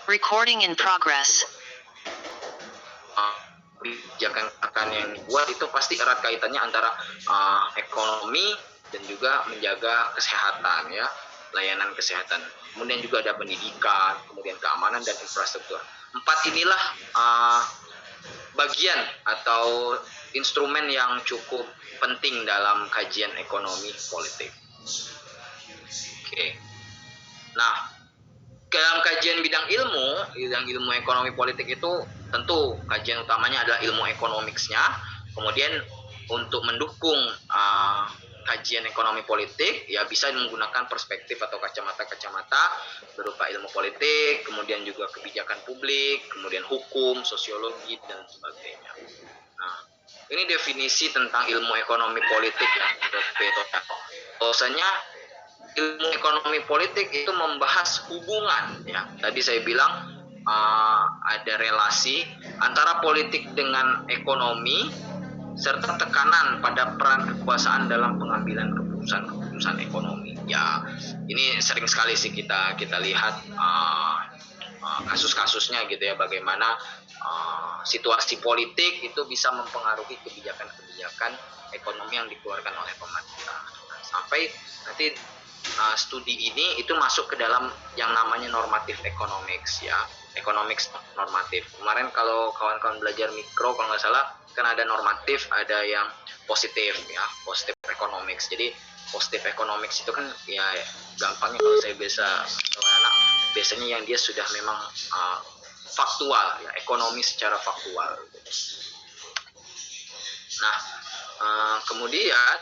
Recording in progress. Kebijakan yang dibuat itu pasti erat kaitannya antara ekonomi dan juga menjaga kesehatan, ya, layanan kesehatan. Kemudian juga ada pendidikan, kemudian keamanan dan infrastruktur. Empat inilah bagian atau instrumen yang cukup penting dalam kajian ekonomi politik. Oke. Nah, dalam kajian bidang ilmu ekonomi politik itu tentu kajian utamanya adalah ilmu ekonomiksnya. Kemudian untuk mendukung kajian ekonomi politik, ya bisa menggunakan perspektif atau kacamata-kacamata berupa ilmu politik, kemudian juga kebijakan publik, kemudian hukum, sosiologi, dan sebagainya. Nah, ini definisi tentang ilmu ekonomi politik ya, menurut Peto. Bahwasanya ilmu ekonomi politik itu membahas hubungan, ya. Tadi saya bilang ada relasi antara politik dengan ekonomi serta tekanan pada peran kekuasaan dalam pengambilan keputusan ekonomi. Ya, ini sering sekali sih kita lihat kasus-kasusnya gitu ya, bagaimana situasi politik itu bisa mempengaruhi kebijakan-kebijakan ekonomi yang dikeluarkan oleh pemerintah. Sampai nanti studi ini itu masuk ke dalam yang namanya normatif economics, ya, economics normatif. Kemarin kalau kawan-kawan belajar mikro kalau nggak salah kan ada normatif, ada yang positif, ya, positif economics. Jadi positif economics itu kan ya gampangnya kalau saya anak biasanya yang dia sudah memang faktual, ya, ekonomi secara faktual. Nah, kemudian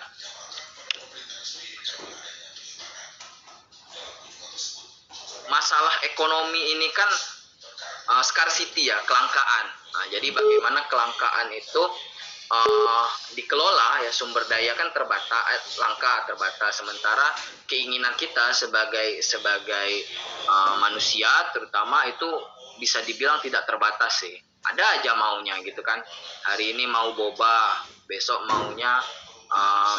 masalah ekonomi ini kan scarcity, ya, kelangkaan. Nah, jadi bagaimana kelangkaan itu dikelola, ya, sumber daya kan terbatas, sementara keinginan kita sebagai manusia terutama itu bisa dibilang tidak terbatas sih. Ada aja maunya gitu kan. Hari ini mau boba, besok maunya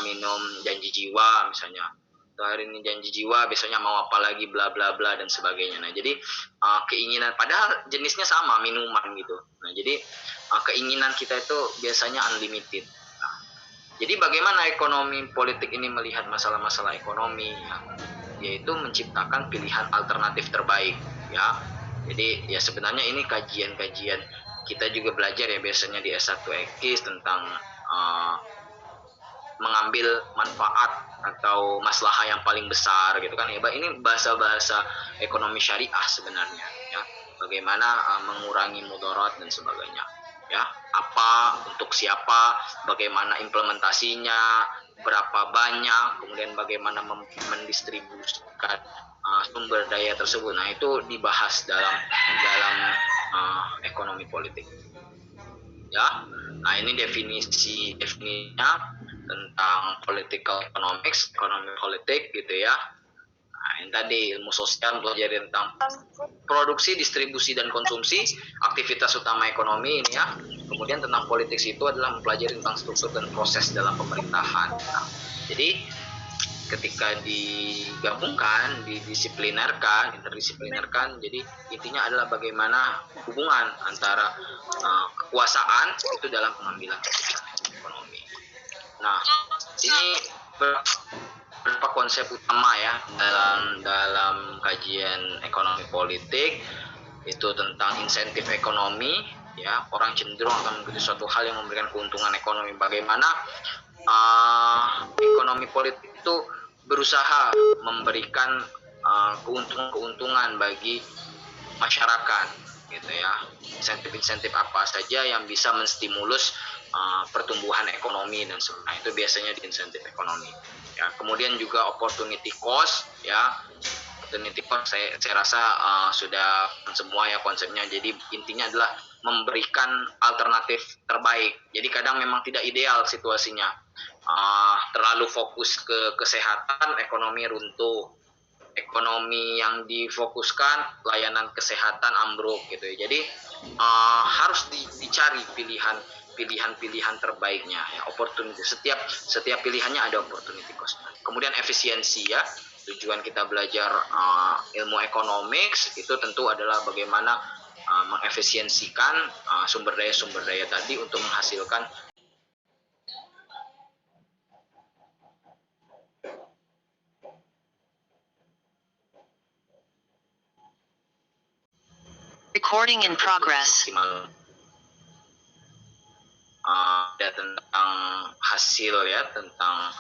minum janji jiwa misalnya. Hari ini janji jiwa, besoknya mau apa lagi, bla bla bla dan sebagainya. Nah, jadi keinginan padahal jenisnya sama, minuman gitu. Nah, jadi keinginan kita itu biasanya unlimited. Nah, jadi bagaimana ekonomi politik ini melihat masalah-masalah ekonomi, ya, yaitu menciptakan pilihan alternatif terbaik, ya. Jadi ya sebenarnya ini kajian-kajian kita juga belajar ya biasanya di S1 EKIS tentang mengambil manfaat atau maslahah yang paling besar gitu kan, ya. Ini bahasa-bahasa ekonomi syariah sebenarnya, ya, bagaimana mengurangi mudarat dan sebagainya, ya, apa untuk siapa, bagaimana implementasinya, berapa banyak, kemudian bagaimana mendistribusikan sumber daya tersebut. Nah, itu dibahas dalam ekonomi politik, ya. Nah, ini definisinya tentang political economics, ekonomi politik gitu ya. Nah, yang tadi ilmu sosial belajar tentang produksi, distribusi dan konsumsi, aktivitas utama ekonomi ini, ya. Kemudian tentang politik itu adalah mempelajari tentang struktur dan proses dalam pemerintahan. Nah, jadi ketika digabungkan, interdisiplinerkan, jadi intinya adalah bagaimana hubungan antara kekuasaan itu dalam pengambilan keputusan ekonomi. Nah, ini beberapa konsep utama ya dalam kajian ekonomi politik, itu tentang insentif ekonomi, ya, orang cenderung akan mengikuti suatu hal yang memberikan keuntungan ekonomi. Bagaimana ekonomi politik itu berusaha memberikan keuntungan bagi masyarakat gitu ya. Insentif apa saja yang bisa menstimulus pertumbuhan ekonomi dan sebagainya, itu biasanya di insentif ekonomi, ya. Kemudian juga opportunity cost, ya. Opportunity cost saya rasa sudah semua ya konsepnya. Jadi intinya adalah memberikan alternatif terbaik. Jadi kadang memang tidak ideal situasinya, terlalu fokus ke kesehatan, ekonomi runtuh. Ekonomi yang difokuskan, layanan kesehatan ambruk gitu ya. Jadi harus dicari pilihan terbaiknya, ya. Opportunity, setiap pilihannya ada opportunity cost. Kemudian efisiensi, ya. Tujuan kita belajar ilmu economics itu tentu adalah bagaimana mengefisiensikan sumber daya tadi untuk menghasilkan Recording in progress. Ada tentang hasil ya, tentang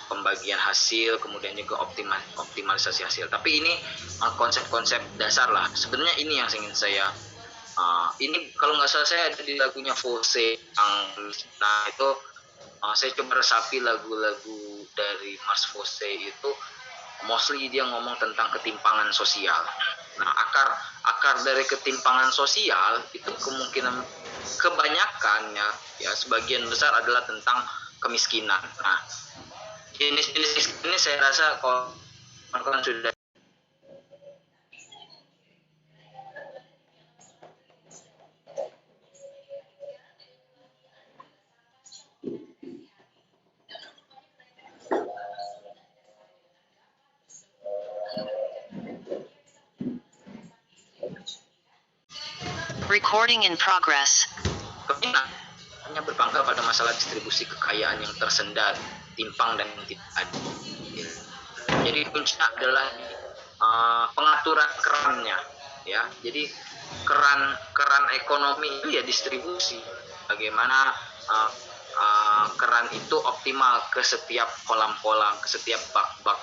pembagian hasil, kemudian juga optimalisasi hasil. Tapi ini konsep-konsep dasar lah. Sebenarnya ini yang ingin saya ini kalau nggak salah saya ada di lagunya Fose yang itu saya coba resapi lagu-lagu dari Mars Fose itu mostly dia ngomong tentang ketimpangan sosial. Nah, akar dari ketimpangan sosial itu kemungkinan kebanyakannya ya sebagian besar adalah tentang kemiskinan. Nah, jenis-jenis ini saya rasa kalau kawan-kawan sudah Recording in progress. hanya berpangkal pada masalah distribusi kekayaan yang tersendat, timpang dan tidak adil. Jadi kuncinya adalah pengaturan kerannya, ya. Jadi keran ekonomi itu ya distribusi. Bagaimana keran itu optimal ke setiap kolam-kolam, ke setiap bak-bak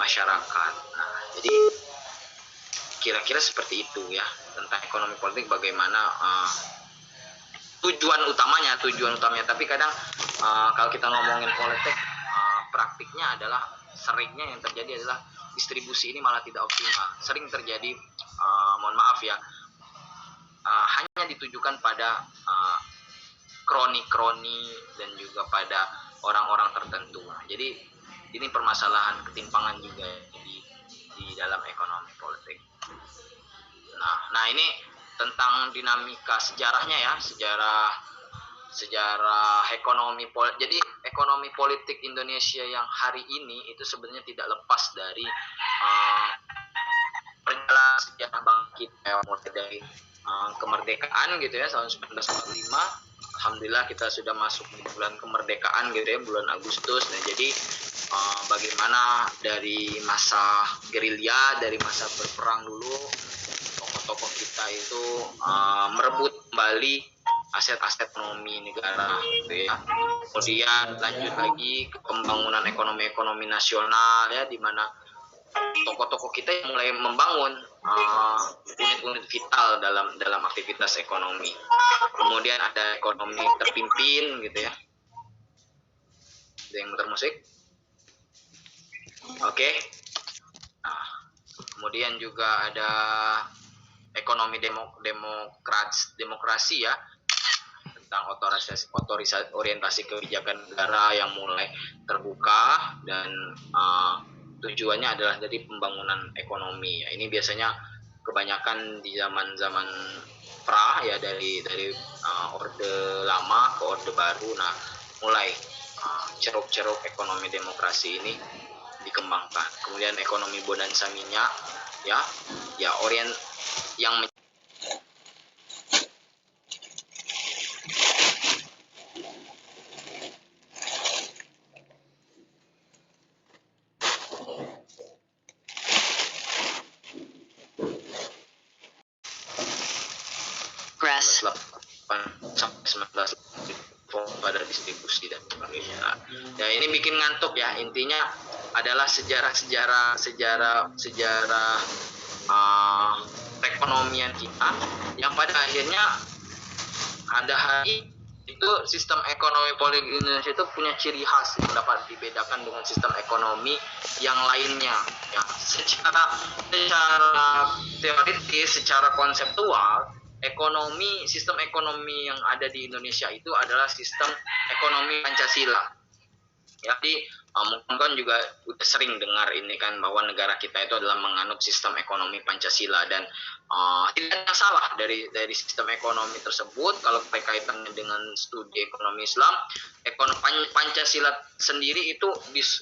masyarakat. Nah, jadi kira-kira seperti itu ya tentang ekonomi politik, bagaimana tujuan utamanya. Tapi kadang kalau kita ngomongin politik, praktiknya adalah seringnya yang terjadi adalah distribusi ini malah tidak optimal. Sering terjadi, mohon maaf ya, hanya ditujukan pada kroni-kroni dan juga pada orang-orang tertentu. Jadi ini permasalahan ketimpangan juga di dalam ekonomi politik. Nah ini tentang dinamika sejarahnya ya, sejarah ekonomi politik. Jadi ekonomi politik Indonesia yang hari ini itu sebenarnya tidak lepas dari perjalanan sejarah bangkit mulai dari kemerdekaan gitu ya tahun 1945. Alhamdulillah kita sudah masuk di bulan kemerdekaan gitu ya, bulan Agustus. Nah jadi bagaimana dari masa gerilya, dari masa berperang dulu, tokoh-tokoh kita itu merebut kembali aset-aset ekonomi negara gitu ya. Kemudian lanjut lagi ke pembangunan ekonomi nasional ya, di mana tokoh-tokoh kita yang mulai membangun unit-unit vital dalam aktivitas ekonomi. Kemudian ada ekonomi terpimpin gitu ya. Ada yang muter musik? Oke. Nah, kemudian juga ada ekonomi demokrasi ya, tentang orientasi kebijakan negara yang mulai terbuka dan tujuannya adalah dari pembangunan ekonomi. Ya, ini biasanya kebanyakan di zaman pra ya, dari orde lama ke orde baru. Nah, mulai ceruk-ceruk ekonomi demokrasi ini dikembangkan. Kemudian ekonomi bonanza minyak ya yang sampai 19 pada distribusi dan sebagainya. Ya ini bikin ngantuk ya. Intinya adalah sejarah perekonomian kita yang pada akhirnya ada hari itu sistem ekonomi politik Indonesia itu punya ciri khas yang dapat dibedakan dengan sistem ekonomi yang lainnya ya. Secara teoritis, secara konseptual, sistem ekonomi yang ada di Indonesia itu adalah sistem ekonomi Pancasila. Jadi Mungkin kan juga udah sering dengar ini kan bahwa negara kita itu adalah menganut sistem ekonomi Pancasila, dan tidak ada salah dari sistem ekonomi tersebut kalau berkaitannya dengan studi ekonomi Islam. Pancasila sendiri itu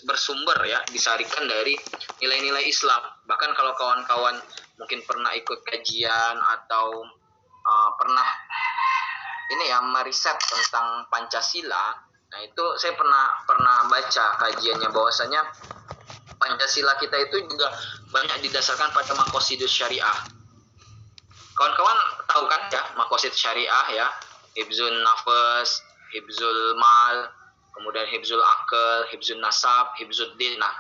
bersumber ya, disarikan dari nilai-nilai Islam. Bahkan kalau kawan-kawan mungkin pernah ikut kajian atau pernah ini ya meriset tentang Pancasila. Nah itu saya pernah baca kajiannya bahwasanya Pancasila kita itu juga banyak didasarkan pada maqasidus syariah. Kawan-kawan tahu kan ya maqasid syariah ya, hibzul nafas, hibzul mal, kemudian hibzul akal, hibzul nasab, hibzul din. Nah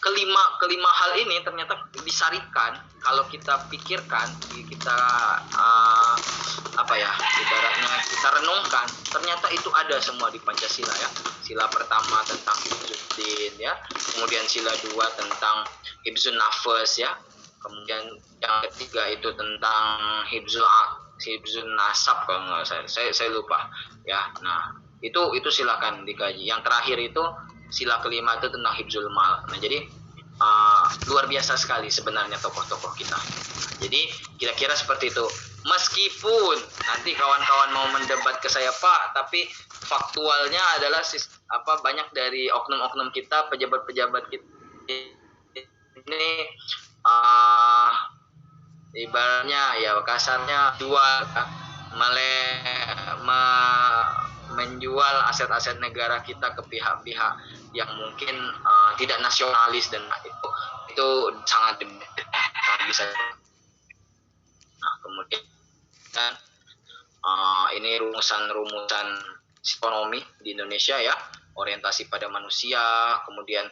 kelima hal ini ternyata disarikan kalau kita pikirkan, kita ibaratnya kita renungkan, ternyata itu ada semua di Pancasila ya. Sila pertama tentang hibzuddin ya, kemudian sila 2 tentang hibzun nafas ya, kemudian yang ketiga itu tentang hibzun nasab kalau nggak saya lupa ya. Nah itu silakan dikaji. Yang terakhir itu sila kelima itu tentang hibzul mal. Nah jadi luar biasa sekali sebenarnya tokoh-tokoh kita. Jadi kira-kira seperti itu. Meskipun nanti kawan-kawan mau mendebat ke saya Pak, tapi faktualnya adalah banyak dari oknum-oknum kita, pejabat-pejabat kita ini ibaratnya ya kasarnya jual menjual aset-aset negara kita ke pihak-pihak yang mungkin tidak nasionalis, dan itu sangat bisa. Nah kemudian ini rumusan ekonomi di Indonesia ya, orientasi pada manusia, kemudian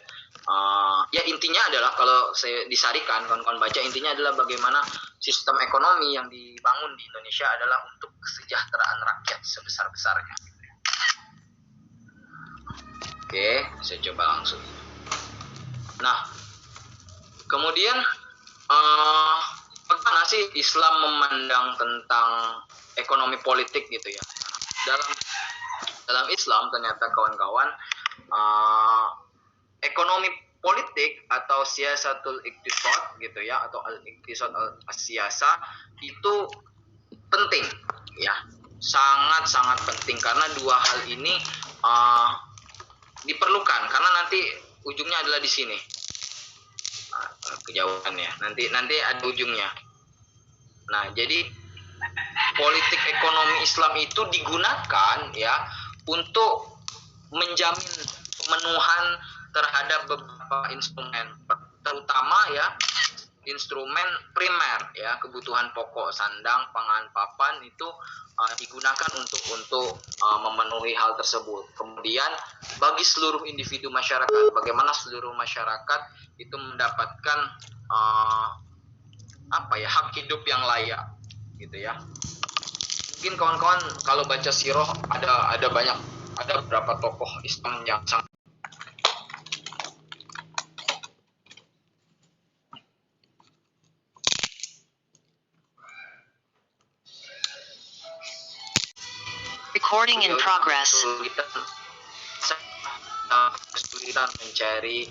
ya intinya adalah kalau saya disarikan kawan-kawan baca, intinya adalah bagaimana sistem ekonomi yang dibangun di Indonesia adalah untuk kesejahteraan rakyat sebesar-besarnya. Oke, saya coba langsung. Nah, kemudian bagaimana sih Islam memandang tentang ekonomi politik gitu ya? Dalam Islam ternyata kawan-kawan ekonomi politik atau siyasatul iqtisad gitu ya, atau al-iqtisad al-siyasa itu penting ya, sangat-sangat penting, karena dua hal ini diperlukan karena nanti ujungnya adalah di sini. Kejauhan ya, nanti ada ujungnya. Nah jadi politik ekonomi Islam itu digunakan ya untuk menjamin pemenuhan terhadap beberapa instrumen, terutama ya instrumen primer ya, kebutuhan pokok sandang, pangan, papan itu digunakan untuk memenuhi hal tersebut. Kemudian bagi seluruh individu masyarakat, bagaimana seluruh masyarakat itu mendapatkan hak hidup yang layak gitu ya. Mungkin kawan-kawan kalau baca sirah ada beberapa tokoh Islam yang sangat Recording in progress. Kesulitan mencari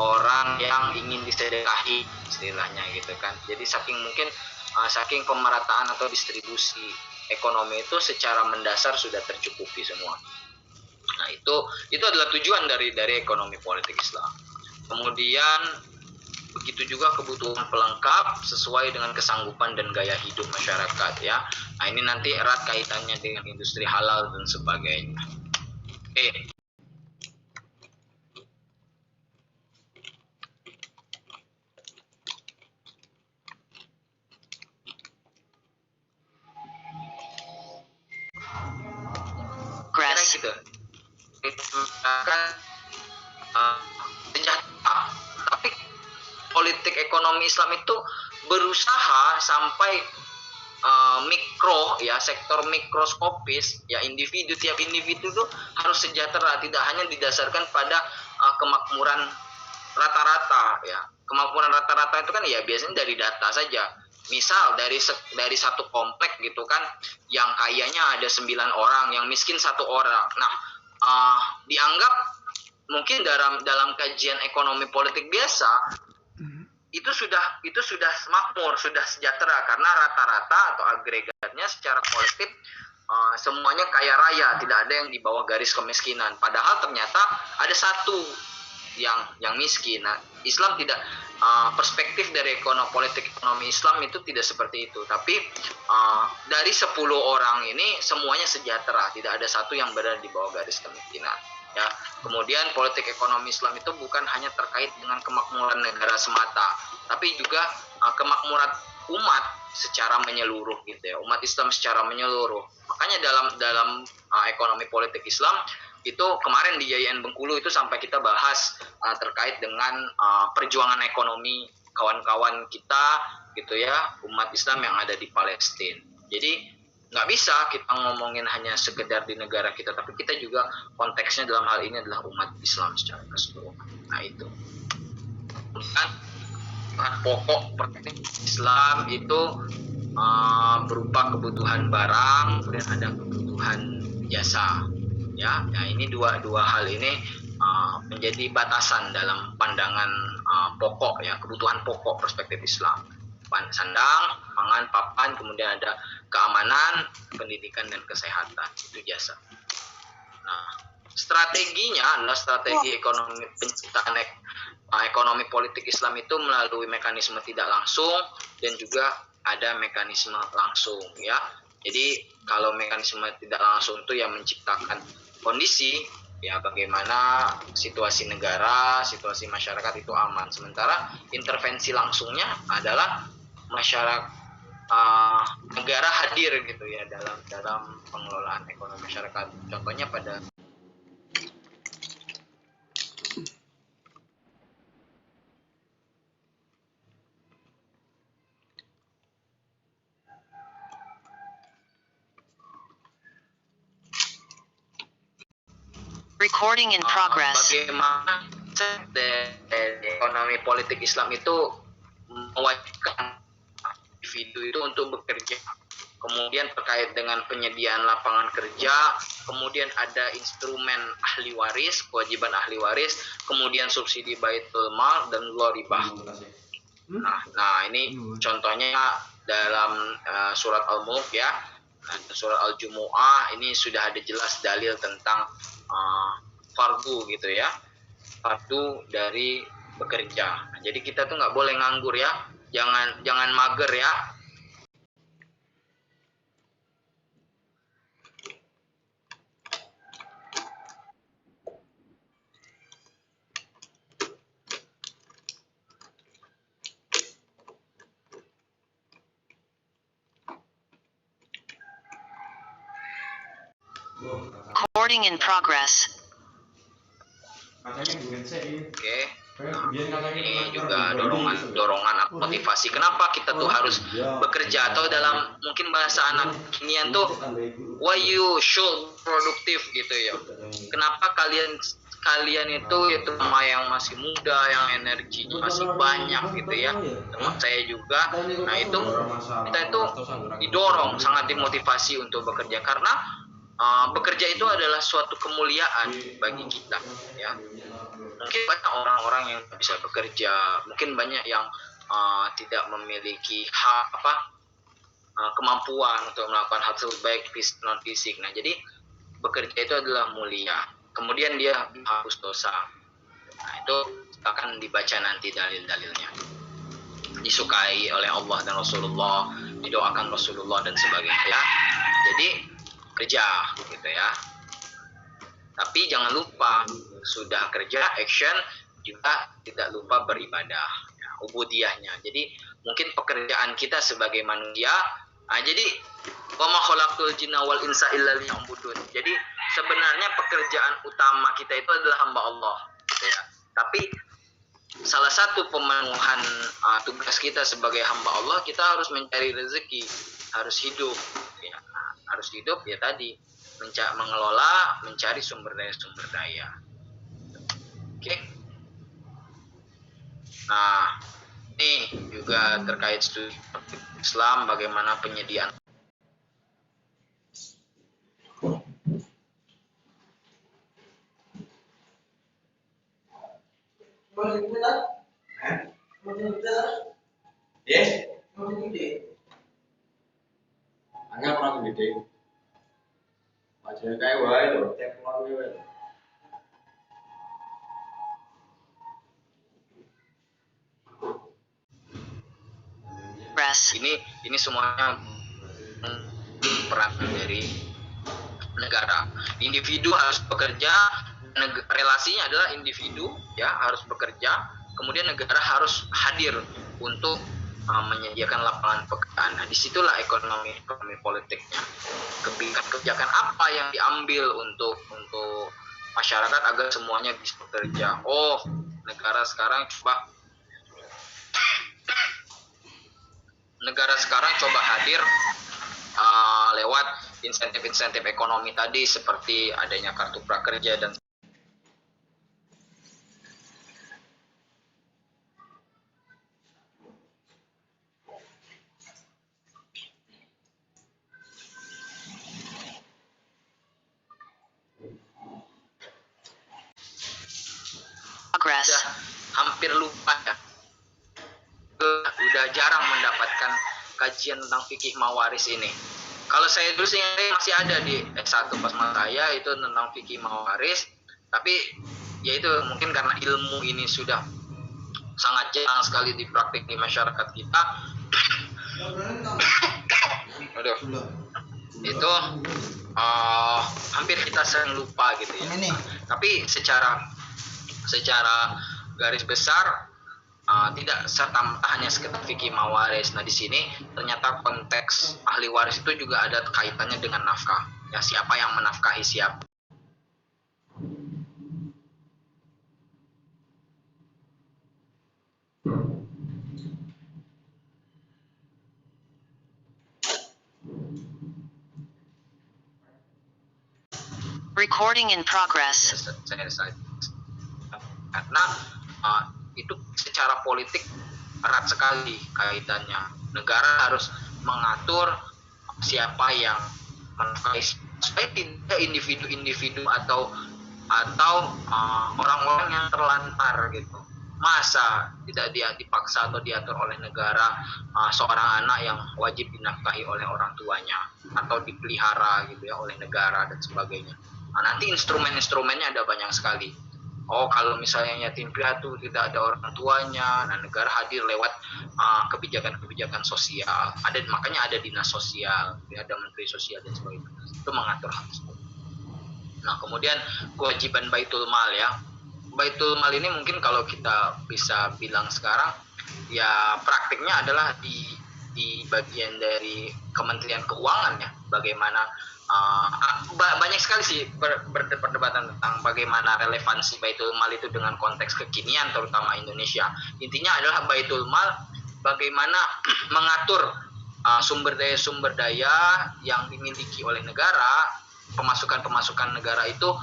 orang yang ingin disedekahi istilahnya gitu kan. Jadi saking pemerataan atau distribusi ekonomi itu secara mendasar sudah tercukupi semua. Nah itu adalah tujuan dari ekonomi politik Islam. Kemudian begitu juga kebutuhan pelengkap sesuai dengan kesanggupan dan gaya hidup masyarakat ya. Nah ini nanti erat kaitannya dengan industri halal dan sebagainya. Oke. Gitu. Itu akan sejahtera. Tapi politik ekonomi Islam itu berusaha sampai mikro ya, sektor mikroskopis ya, tiap individu itu harus sejahtera, tidak hanya didasarkan pada kemakmuran rata-rata ya. Kemakmuran rata-rata itu kan ya biasanya dari data saja. Misal dari satu komplek gitu kan, yang kayanya ada 9 orang, yang miskin 1 orang. Nah, dianggap mungkin dalam kajian ekonomi politik biasa itu sudah makmur, sudah sejahtera karena rata-rata atau agregatnya secara kolektif semuanya kaya raya, tidak ada yang di bawah garis kemiskinan. Padahal ternyata ada satu yang miskin. Nah, Islam tidak perspektif dari politik ekonomi Islam itu tidak seperti itu. Tapi dari 10 orang ini semuanya sejahtera, tidak ada satu yang berada di bawah garis kemiskinan. Ya, kemudian politik ekonomi Islam itu bukan hanya terkait dengan kemakmuran negara semata, tapi juga kemakmuran umat secara menyeluruh gitu ya, umat Islam secara menyeluruh. Makanya dalam ekonomi politik Islam itu kemarin di YIN Bengkulu itu sampai kita bahas terkait dengan perjuangan ekonomi kawan-kawan kita gitu ya, umat Islam yang ada di Palestina. Jadi nggak bisa kita ngomongin hanya sekedar di negara kita, tapi kita juga konteksnya dalam hal ini adalah umat Islam secara keseluruhan. Nah itu kan pokok praktik Islam itu berupa kebutuhan barang dan ada kebutuhan jasa. Ya, nah ini dua hal ini menjadi batasan dalam pandangan pokok ya, kebutuhan pokok perspektif Islam. Sandang, pangan, papan, kemudian ada keamanan, pendidikan dan kesehatan, itu jasa. Nah, strateginya adalah strategi ekonomi penciptaan ekonomi politik Islam itu melalui mekanisme tidak langsung dan juga ada mekanisme langsung ya. Jadi kalau mekanisme tidak langsung itu yang menciptakan kondisi ya bagaimana situasi negara, situasi masyarakat itu aman. Sementara intervensi langsungnya adalah masyarakat negara hadir gitu ya dalam pengelolaan ekonomi masyarakat. Contohnya pada Recording in progress. bagaimana ekonomi politik Islam itu mewajibkan individu itu untuk bekerja, kemudian terkait dengan penyediaan lapangan kerja, kemudian ada instrumen ahli waris, kewajiban ahli waris, kemudian subsidi baitul mal dan ribah. Nah ini contohnya dalam surat Al-Mulk ya, surat Al-Jumu'ah ini sudah ada jelas dalil tentang fardu gitu ya, fardu dari bekerja. Nah, jadi kita tuh nggak boleh nganggur ya, jangan mager ya. Recording in progress. Oke. Nah, ini juga dorongan motivasi. Kenapa kita tuh harus bekerja, atau dalam mungkin bahasa anak kinian tuh why you should produktif gitu ya. Kenapa kalian itu sama yang masih muda, yang energinya masih banyak gitu ya, teman saya juga. Nah itu kita itu didorong, sangat dimotivasi untuk bekerja karena bekerja itu adalah suatu kemuliaan bagi kita ya. Mungkin banyak orang-orang yang bisa bekerja, mungkin banyak yang tidak memiliki kemampuan untuk melakukan hal tersebut baik fisik non fisik. Nah jadi bekerja itu adalah mulia, kemudian dia hapus dosa. Nah itu akan dibaca nanti dalil-dalilnya, disukai oleh Allah dan Rasulullah, didoakan Rasulullah dan sebagainya ya. Jadi kerja gitu ya, tapi jangan lupa sudah kerja action juga tidak lupa beribadah ya, ubudiyahnya. Jadi mungkin pekerjaan kita sebagai manusia jadi wa ma khalaqtul jinna wal insa illa liya'budun. Jadi sebenarnya pekerjaan utama kita itu adalah hamba Allah gitu ya. Tapi salah satu pemenuhan tugas kita sebagai hamba Allah, kita harus mencari rezeki, harus hidup ya. Harus hidup ya tadi mengelola, mencari sumber daya. Oke. Nah, ini juga terkait studi Islam, bagaimana penyediaan Hanya orang gede. Wajahnya kayak wae lho, teflon wae. Ini semuanya peran dari negara. Individu harus bekerja, relasinya adalah individu ya harus bekerja, kemudian negara harus hadir untuk menyediakan lapangan pekerjaan. Nah, disitulah ekonomi politiknya. Kebijakan apa yang diambil untuk masyarakat agar semuanya bisa bekerja. Oh, negara sekarang coba hadir lewat insentif-insentif ekonomi tadi seperti adanya kartu prakerja dan Progress. hampir lupa ya. Udah jarang mendapatkan kajian tentang fikih mawaris ini. Kalau saya dulu sih masih ada di S1 pas saya itu tentang fikih mawaris, tapi ya itu mungkin karena ilmu ini sudah sangat jarang sekali dipraktik di masyarakat kita. Aduh. Itu hampir kita sering lupa gitu ya. Tapi secara garis besar tidak serta-merta hanya sekedar fikih mawaris. Nah, di sini ternyata konteks ahli waris itu juga ada kaitannya dengan nafkah. Ya, siapa yang menafkahi siapa. Recording in progress. Karena itu secara politik erat sekali kaitannya. Negara harus mengatur siapa yang menafkahi, supaya tidak individu-individu atau orang-orang yang terlantar gitu. Masa tidak dipaksa atau diatur oleh negara seorang anak yang wajib dinafkahi oleh orang tuanya atau dipelihara gitu ya oleh negara dan sebagainya. Nah, nanti instrumen-instrumennya ada banyak sekali. Oh, kalau misalnya yatim piatu tidak ada orang tuanya, nah negara hadir lewat kebijakan-kebijakan sosial. Makanya ada dinas sosial, ada menteri sosial dan sebagainya. Itu mengatur hal tersebut. Nah, kemudian kewajiban baitul mal ya. Baitul mal ini mungkin kalau kita bisa bilang sekarang ya praktiknya adalah di bagian dari Kementerian Keuangan ya. Bagaimana banyak sekali sih perdebatan tentang bagaimana relevansi baitul mal itu dengan konteks kekinian terutama Indonesia. Intinya adalah baitul mal bagaimana mengatur sumber daya yang dimiliki oleh negara, pemasukan negara itu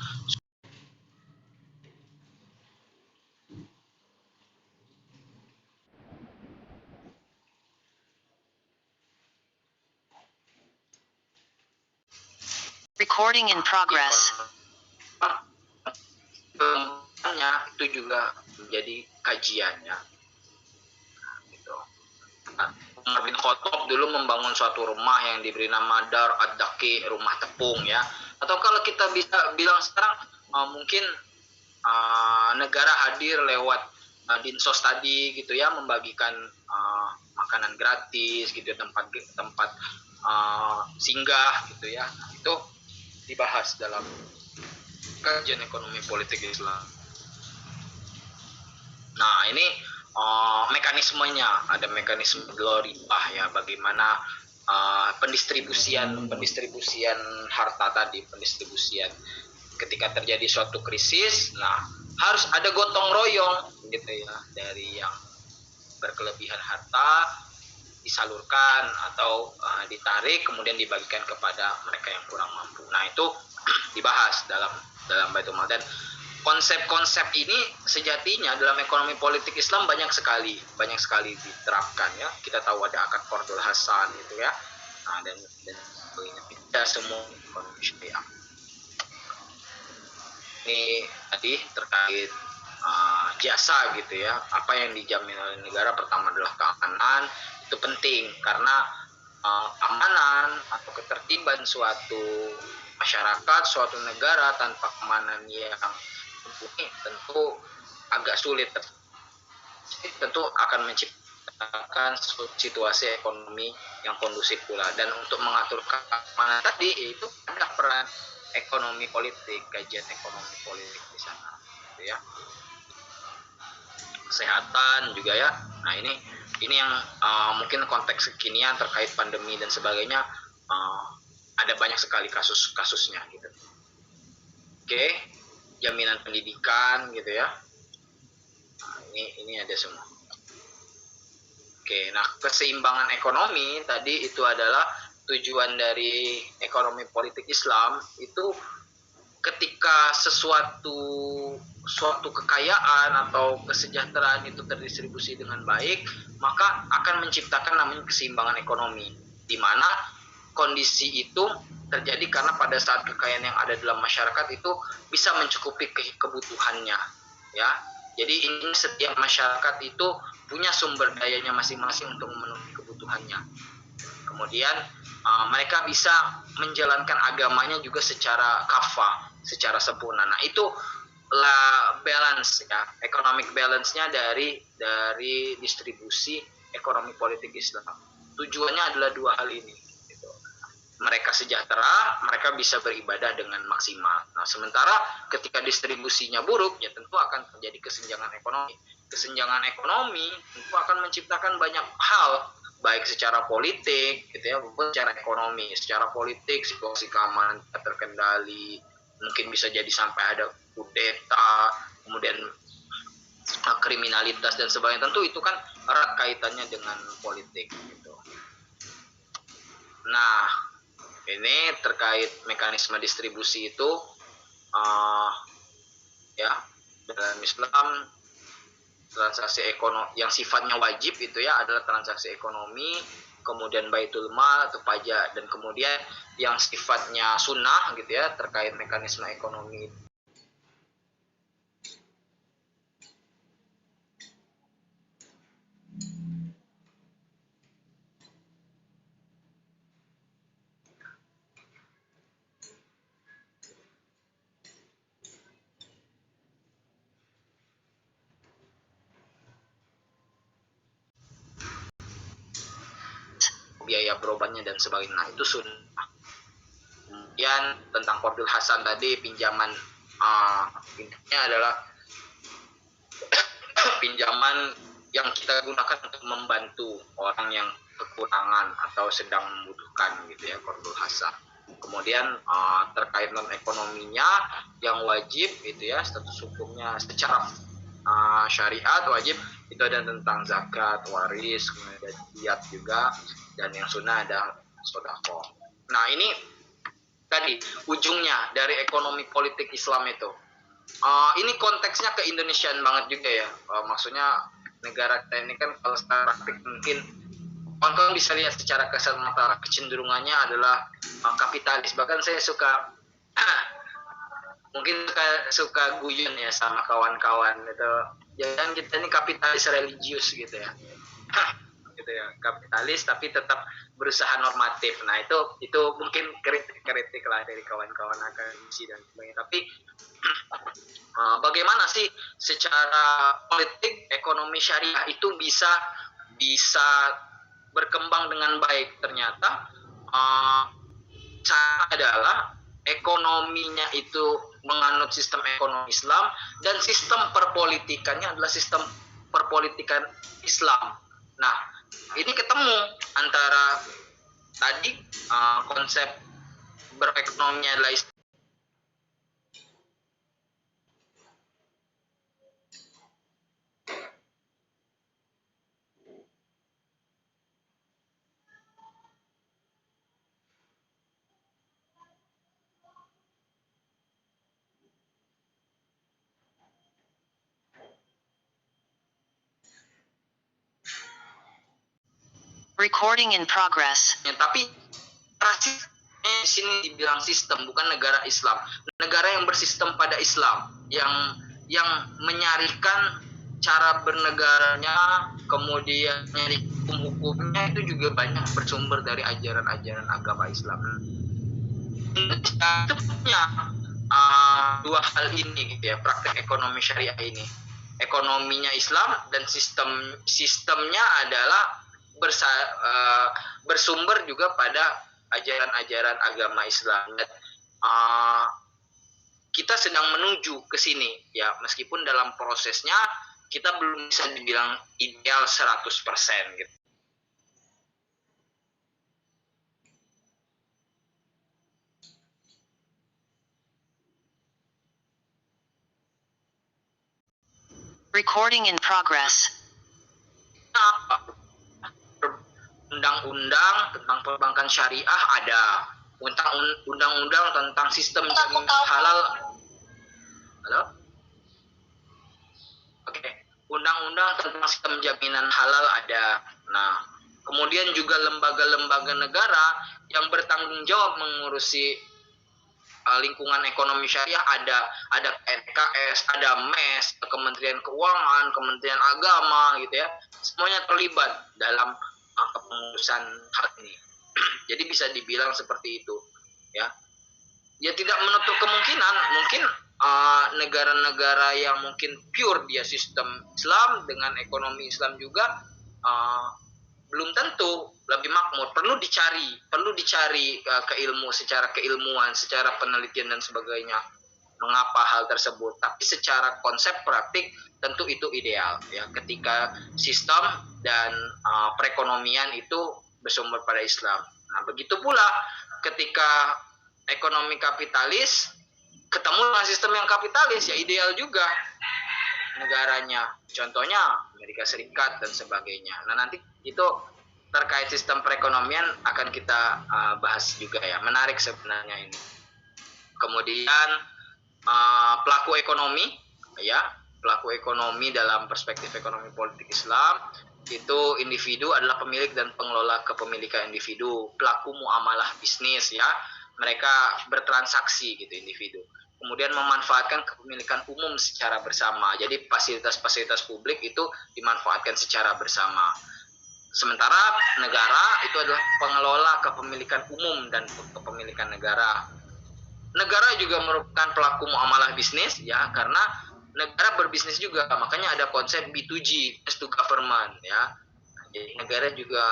Recording in progress. itu juga menjadi kajiannya. Gitu. Nah, Umar bin Khattab dulu membangun suatu rumah yang diberi nama Dar Ad-Daqi, rumah tepung ya. Atau kalau kita bisa bilang sekarang mungkin negara hadir lewat dinsos tadi gitu ya, membagikan makanan gratis gitu, tempat singgah gitu ya. Nah, itu dibahas dalam kajian ekonomi politik Islam. Nah, ini mekanismenya, ada mekanisme gloribah ya, bagaimana pendistribusian harta tadi, pendistribusian ketika terjadi suatu krisis. Nah, harus ada gotong royong gitu ya, dari yang berkelebihan harta disalurkan atau ditarik kemudian dibagikan kepada mereka yang kurang mampu. Nah, itu dibahas dalam Baitul Mal. Dan konsep-konsep ini sejatinya dalam ekonomi politik Islam banyak sekali diterapkan ya. Kita tahu ada akad Fardul Hasan gitu ya. Nah, dan tidak semua ekonomi syariah. Ini tadi terkait jasa gitu ya. Apa yang dijamin oleh negara, pertama adalah keamanan, itu penting karena keamanan atau ketertiban suatu masyarakat, suatu negara tanpa keamanan yang mumpuni tentu agak sulit, tentu akan menciptakan situasi ekonomi yang kondusif pula. Dan untuk mengatur keamanan tadi itu ada peran ekonomi politik, kajian ekonomi politik di sana, gitu ya. Kesehatan juga ya. Nah ini yang mungkin konteks kekinian terkait pandemi dan sebagainya, ada banyak sekali kasusnya gitu. Oke, jaminan pendidikan gitu ya. Nah, ini ada semua. Oke, nah keseimbangan ekonomi tadi itu adalah tujuan dari ekonomi politik Islam. Itu ketika suatu kekayaan atau kesejahteraan itu terdistribusi dengan baik, maka akan menciptakan namanya keseimbangan ekonomi, di mana kondisi itu terjadi karena pada saat kekayaan yang ada dalam masyarakat itu bisa mencukupi kebutuhannya, ya. Jadi ini setiap masyarakat itu punya sumber dayanya masing-masing untuk memenuhi kebutuhannya. Kemudian mereka bisa menjalankan agamanya juga secara kafah, secara sempurna. Nah itu lah balance ya, economic balance-nya dari distribusi ekonomi politik Islam. Tujuannya adalah dua hal ini. Gitu. Mereka sejahtera, mereka bisa beribadah dengan maksimal. Nah sementara ketika distribusinya buruk, ya tentu akan terjadi kesenjangan ekonomi. Kesenjangan ekonomi tentu akan menciptakan banyak hal, baik secara politik gitu ya maupun secara ekonomi. Secara politik situasi keamanan tidak terkendali, mungkin bisa jadi sampai ada kudeta, kemudian kriminalitas dan sebagainya. Tentu itu kan erat kaitannya dengan politik gitu. Nah ini terkait mekanisme distribusi itu ya dalam Islam transaksi ekonomi yang sifatnya wajib itu ya adalah transaksi ekonomi, kemudian baitul mal atau pajak, dan kemudian yang sifatnya sunnah gitu ya terkait mekanisme ekonomi. Biaya berobatnya dan sebagainya, nah, itu sunnah. Kemudian tentang Qardul Hasan tadi, pinjaman intinya adalah pinjaman yang kita gunakan untuk membantu orang yang kekurangan atau sedang membutuhkan gitu ya, Qardul Hasan. Kemudian terkait non ekonominya yang wajib itu ya, status hukumnya secara syariat wajib itu ada tentang zakat, waris, kemudian diat juga, dan yang sunnah ada sedekah. Nah ini tadi ujungnya dari ekonomi politik Islam itu. Ini konteksnya ke Indonesiaan banget juga ya. Maksudnya negara kita ini kan kalau secara praktik mungkin kawan-kawan bisa lihat secara kasat mata kecenderungannya adalah kapitalis. Bahkan saya suka mungkin suka guyon ya sama kawan-kawan itu. Jangan kita ini kapitalis religius gitu ya. Gitu ya, kapitalis tapi tetap berusaha normatif. Nah itu mungkin kritik lah dari kawan-kawan akademisi dan sebagainya. Tapi bagaimana sih secara politik ekonomi syariah itu bisa berkembang dengan baik? Ternyata cara adalah ekonominya itu menganut sistem ekonomi Islam, dan sistem perpolitikannya adalah sistem perpolitikan Islam. Nah ini ketemu antara tadi konsep berekonominya adalah Recording in progress. tapi di sini dibilang sistem, bukan negara Islam. Negara yang bersistem pada Islam, yang yang menyarikan cara bernegaranya, kemudian nyari hukum-hukumnya itu juga banyak bersumber dari ajaran-ajaran agama Islam. Itu punya dua hal ini gitu ya, praktek ekonomi syariah ini. Ekonominya Islam dan sistemnya adalah bersumber juga pada ajaran-ajaran agama Islam. Dan, kita sedang menuju ke sini ya, meskipun dalam prosesnya kita belum bisa dibilang ideal 100% gitu. Recording in progress. Undang-undang tentang perbankan syariah ada, undang-undang tentang sistem jaminan halal. Halo? Oke. Undang-undang tentang sistem jaminan halal ada. Nah, kemudian juga lembaga-lembaga negara yang bertanggung jawab mengurusi lingkungan ekonomi syariah ada NKS, ada MES, Kementerian Keuangan, Kementerian Agama gitu ya. Semuanya terlibat dalam kepengurusan hal ini. Jadi bisa dibilang seperti itu ya. Ya tidak menutup kemungkinan mungkin negara-negara yang mungkin pure dia sistem Islam dengan ekonomi Islam juga belum tentu lebih makmur. Perlu dicari secara keilmuan, secara penelitian dan sebagainya mengapa hal tersebut. Tapi secara konsep praktik tentu itu ideal ya, ketika sistem dan perekonomian itu bersumber pada Islam. Nah, begitu pula ketika ekonomi kapitalis ketemu dengan sistem yang kapitalis, ya ideal juga negaranya. Contohnya Amerika Serikat dan sebagainya. Nah, nanti itu terkait sistem perekonomian akan kita bahas juga ya. Menarik sebenarnya ini. Kemudian pelaku ekonomi ya, pelaku ekonomi dalam perspektif ekonomi politik Islam itu individu adalah pemilik dan pengelola kepemilikan individu, pelaku muamalah bisnis ya, mereka bertransaksi gitu individu. Kemudian memanfaatkan kepemilikan umum secara bersama, jadi fasilitas-fasilitas publik itu dimanfaatkan secara bersama. Sementara negara itu adalah pengelola kepemilikan umum dan kepemilikan negara. Negara juga merupakan pelaku muamalah bisnis ya, karena negara berbisnis juga, makanya ada konsep B2G, business to government ya. Jadi negara juga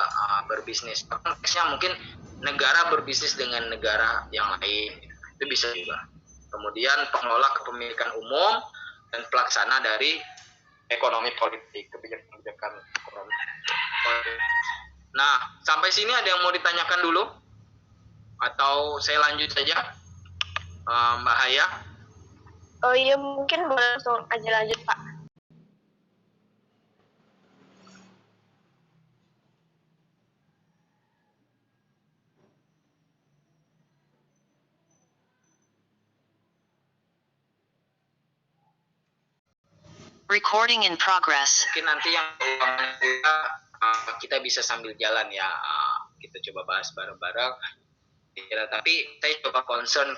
berbisnis. Konteksnya mungkin negara berbisnis dengan negara yang lain, itu bisa juga. Kemudian pengelola kepemilikan umum dan pelaksana dari ekonomi politik, kebijakan ekonomi politik. Nah, sampai sini ada yang mau ditanyakan dulu? Atau saya lanjut saja, Mbak Haya? Oh iya, mungkin boleh langsung aja lanjut, Pak. Recording in progress. Mungkin nanti yang kita bisa sambil jalan ya, kita coba bahas bareng-bareng. Tapi saya coba concern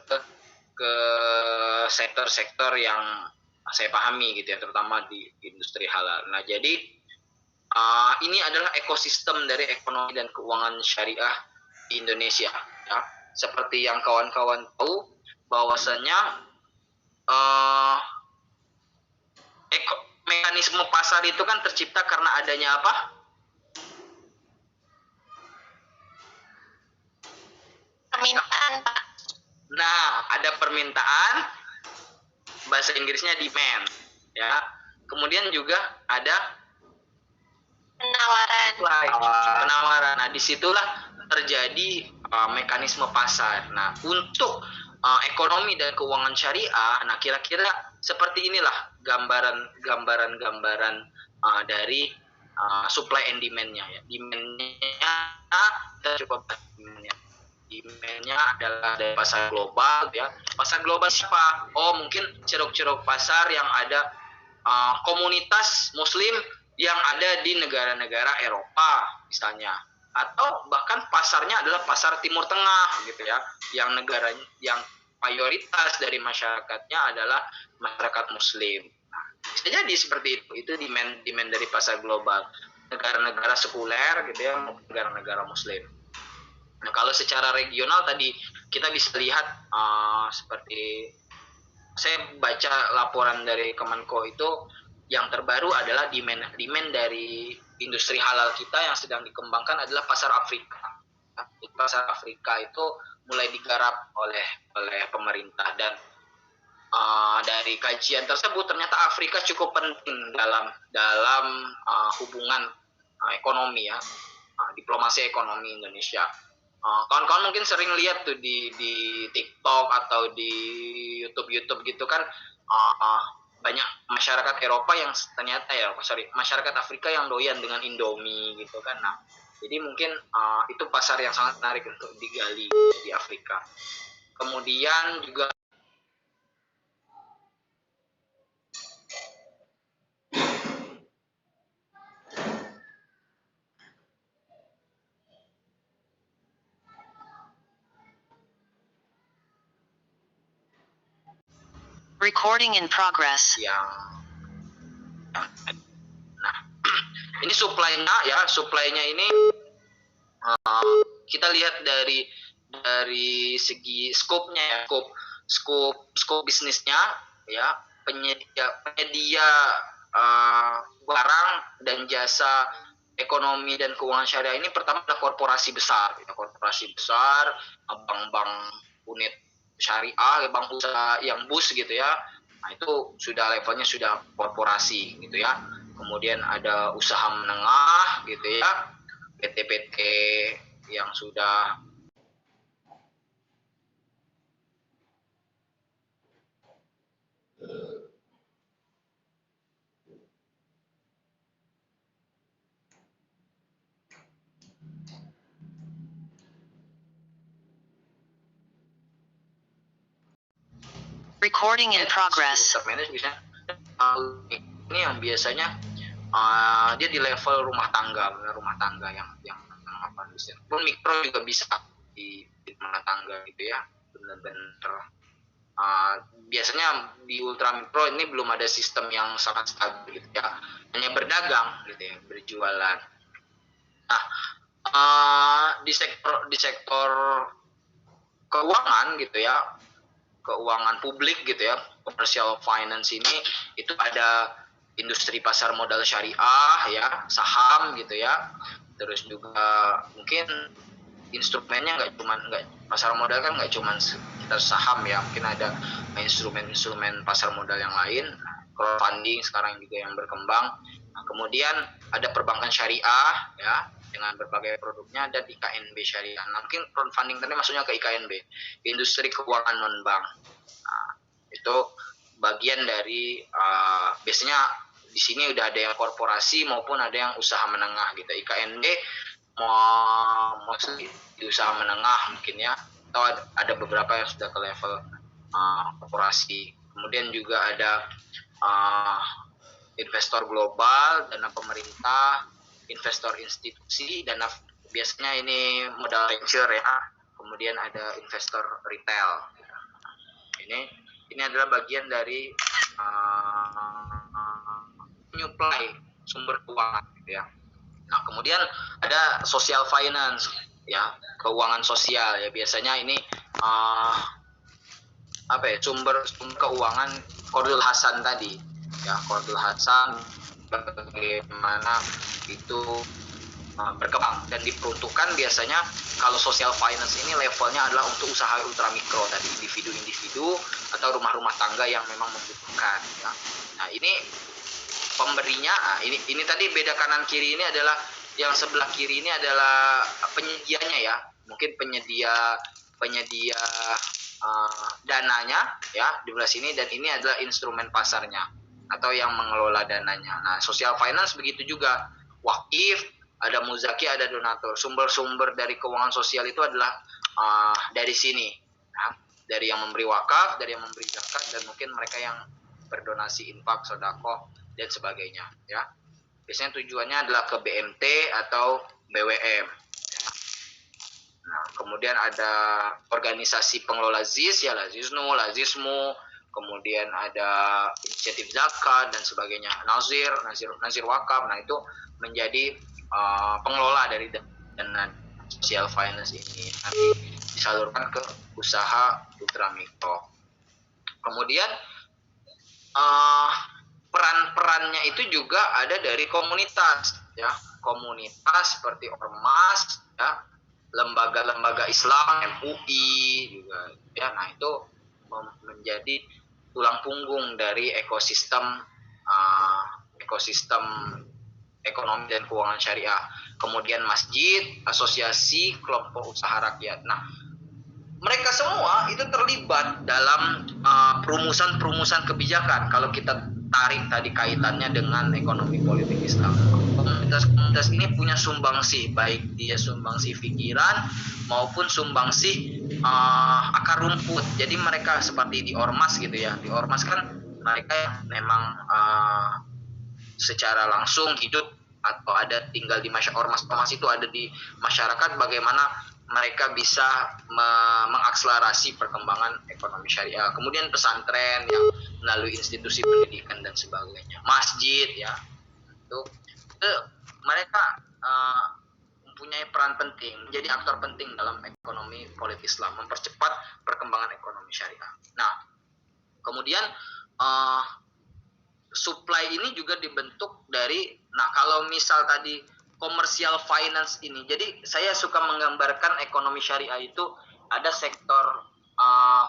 ke sektor-sektor yang saya pahami gitu ya, terutama di industri halal. Nah, jadi ini adalah ekosistem dari ekonomi dan keuangan syariah di Indonesia ya. Seperti yang kawan-kawan tahu bahwasanya mekanisme pasar itu kan tercipta karena adanya apa? Permintaan, Pak. Nah, ada permintaan, bahasa Inggrisnya demand ya. Kemudian juga ada penawaran. Nah, disitulah terjadi mekanisme pasar. Nah, untuk ekonomi dan keuangan syariah, nah kira-kira seperti inilah gambaran dari supply and demand-nya ya. Demand-nya kita coba bahas demand-nya. Demand-nya adalah dari pasar global ya. Pasar global siapa? Oh, mungkin ceruk-ceruk pasar yang ada komunitas muslim yang ada di negara-negara Eropa misalnya, atau bahkan pasarnya adalah pasar Timur Tengah gitu ya, yang negaranya yang mayoritas dari masyarakatnya adalah masyarakat muslim. Bisa jadi seperti itu. Itu demand dari pasar global. Negara-negara sekuler gitu ya, negara-negara muslim. Nah, kalau secara regional tadi kita bisa lihat seperti saya baca laporan dari Kemenko itu yang terbaru adalah demand dari industri halal kita yang sedang dikembangkan adalah pasar Afrika. Pasar Afrika itu mulai digarap oleh pemerintah dan dari kajian tersebut ternyata Afrika cukup penting dalam hubungan ekonomi ya, diplomasi ekonomi Indonesia. Kawan-kawan mungkin sering lihat tuh di TikTok atau di YouTube gitu kan, banyak masyarakat Eropa yang ternyata masyarakat Afrika yang doyan dengan Indomie gitu kan. Nah, jadi mungkin itu pasar yang sangat menarik untuk digali di Afrika. Kemudian juga Recording in progress. Nah, ini supply-nya ini kita lihat dari segi skopnya ya, skop bisnisnya ya, penyedia barang dan jasa ekonomi dan keuangan syariah ini pertama adalah korporasi besar, bank-bank unit syariah, bank usaha yang bus gitu ya. Nah, itu sudah levelnya sudah korporasi gitu ya. Kemudian ada usaha menengah gitu ya, PT-PT yang sudah Recording in progress. termanage bisa ini yang biasanya dia di level rumah tangga yang apa bisnis. Pun mikro juga bisa di rumah tangga gitu ya, benar-benar biasanya di ultra mikro ini belum ada sistem yang sangat stabil gitu ya, hanya berdagang gitu ya, berjualan. Nah, di sektor keuangan gitu ya, keuangan publik gitu ya, commercial finance ini itu ada industri pasar modal syariah ya, saham gitu ya, terus juga mungkin instrumennya nggak pasar modal kan nggak cuma sekitar saham ya, mungkin ada instrumen pasar modal yang lain, crowdfunding sekarang juga yang berkembang. Nah, kemudian ada perbankan syariah ya dengan berbagai produknya, dan IKNB syariah. Nah, mungkin crowdfunding tadi maksudnya ke IKNB, industri keuangan non bank. Nah, itu bagian dari biasanya di sini udah ada yang korporasi maupun ada yang usaha menengah gitu. IKNB mostly di usaha menengah mungkin ya, atau ada beberapa yang sudah ke level korporasi. Kemudian juga ada investor global, dana pemerintah, investor institusi, dana biasanya ini modal venture ya. Kemudian ada investor retail. Ini adalah bagian dari menyuplai sumber keuangan gitu ya. Nah, kemudian ada social finance ya, keuangan sosial ya, biasanya ini sumber keuangan Qardul Hasan tadi ya, Qardul Hasan bagaimana itu berkembang dan diperuntukkan biasanya kalau social finance ini levelnya adalah untuk usaha ultra mikro tadi, individu-individu atau rumah-rumah tangga yang memang membutuhkan ya. Nah, ini pemberinya, ini tadi beda kanan kiri ini adalah, yang sebelah kiri ini adalah penyedianya ya, mungkin penyedia dananya ya di belah sini, dan ini adalah instrumen pasarnya atau yang mengelola dananya. Nah, social finance begitu juga, wakif, ada muzaki, ada donatur. Sumber-sumber dari keuangan sosial itu adalah dari sini ya, dari yang memberi wakaf, dari yang memberi zakat, dan mungkin mereka yang berdonasi, infak, sedekah dan sebagainya ya. Biasanya tujuannya adalah ke BMT atau BWM ya. Nah, kemudian ada organisasi pengelola ZIS ya, Lazisnu, Lazismu, kemudian ada insentif zakat dan sebagainya, nazir wakaf. Nah, itu menjadi pengelola dari dana social finance ini nanti disalurkan ke usaha ultramikro. Kemudian peran-perannya itu juga ada dari komunitas, ya, komunitas seperti ormas, ya, lembaga-lembaga Islam, MUI juga, ya. Nah, itu menjadi tulang punggung dari ekosistem ekonomi dan keuangan syariah. Kemudian masjid, asosiasi, kelompok usaha rakyat. Nah, mereka semua itu terlibat dalam perumusan kebijakan. Kalau kita tarik tadi kaitannya dengan ekonomi politik Islam, komunitas ini punya sumbangsih, baik dia sumbangsih pikiran maupun sumbangsih akar rumput. Jadi mereka seperti di ormas gitu ya. Di ormas kan mereka memang secara langsung hidup atau ada tinggal di masyarakat. Ormas itu ada di masyarakat, bagaimana mereka bisa mengakselerasi perkembangan ekonomi syariah. Kemudian pesantren yang melalui institusi pendidikan dan sebagainya, masjid, ya, itu mereka mempunyai peran penting, menjadi aktor penting dalam ekonomi politik Islam, mempercepat perkembangan ekonomi syariah. Nah, kemudian supply ini juga dibentuk dari, nah, kalau misal tadi commercial finance ini, jadi saya suka menggambarkan ekonomi syariah itu ada sektor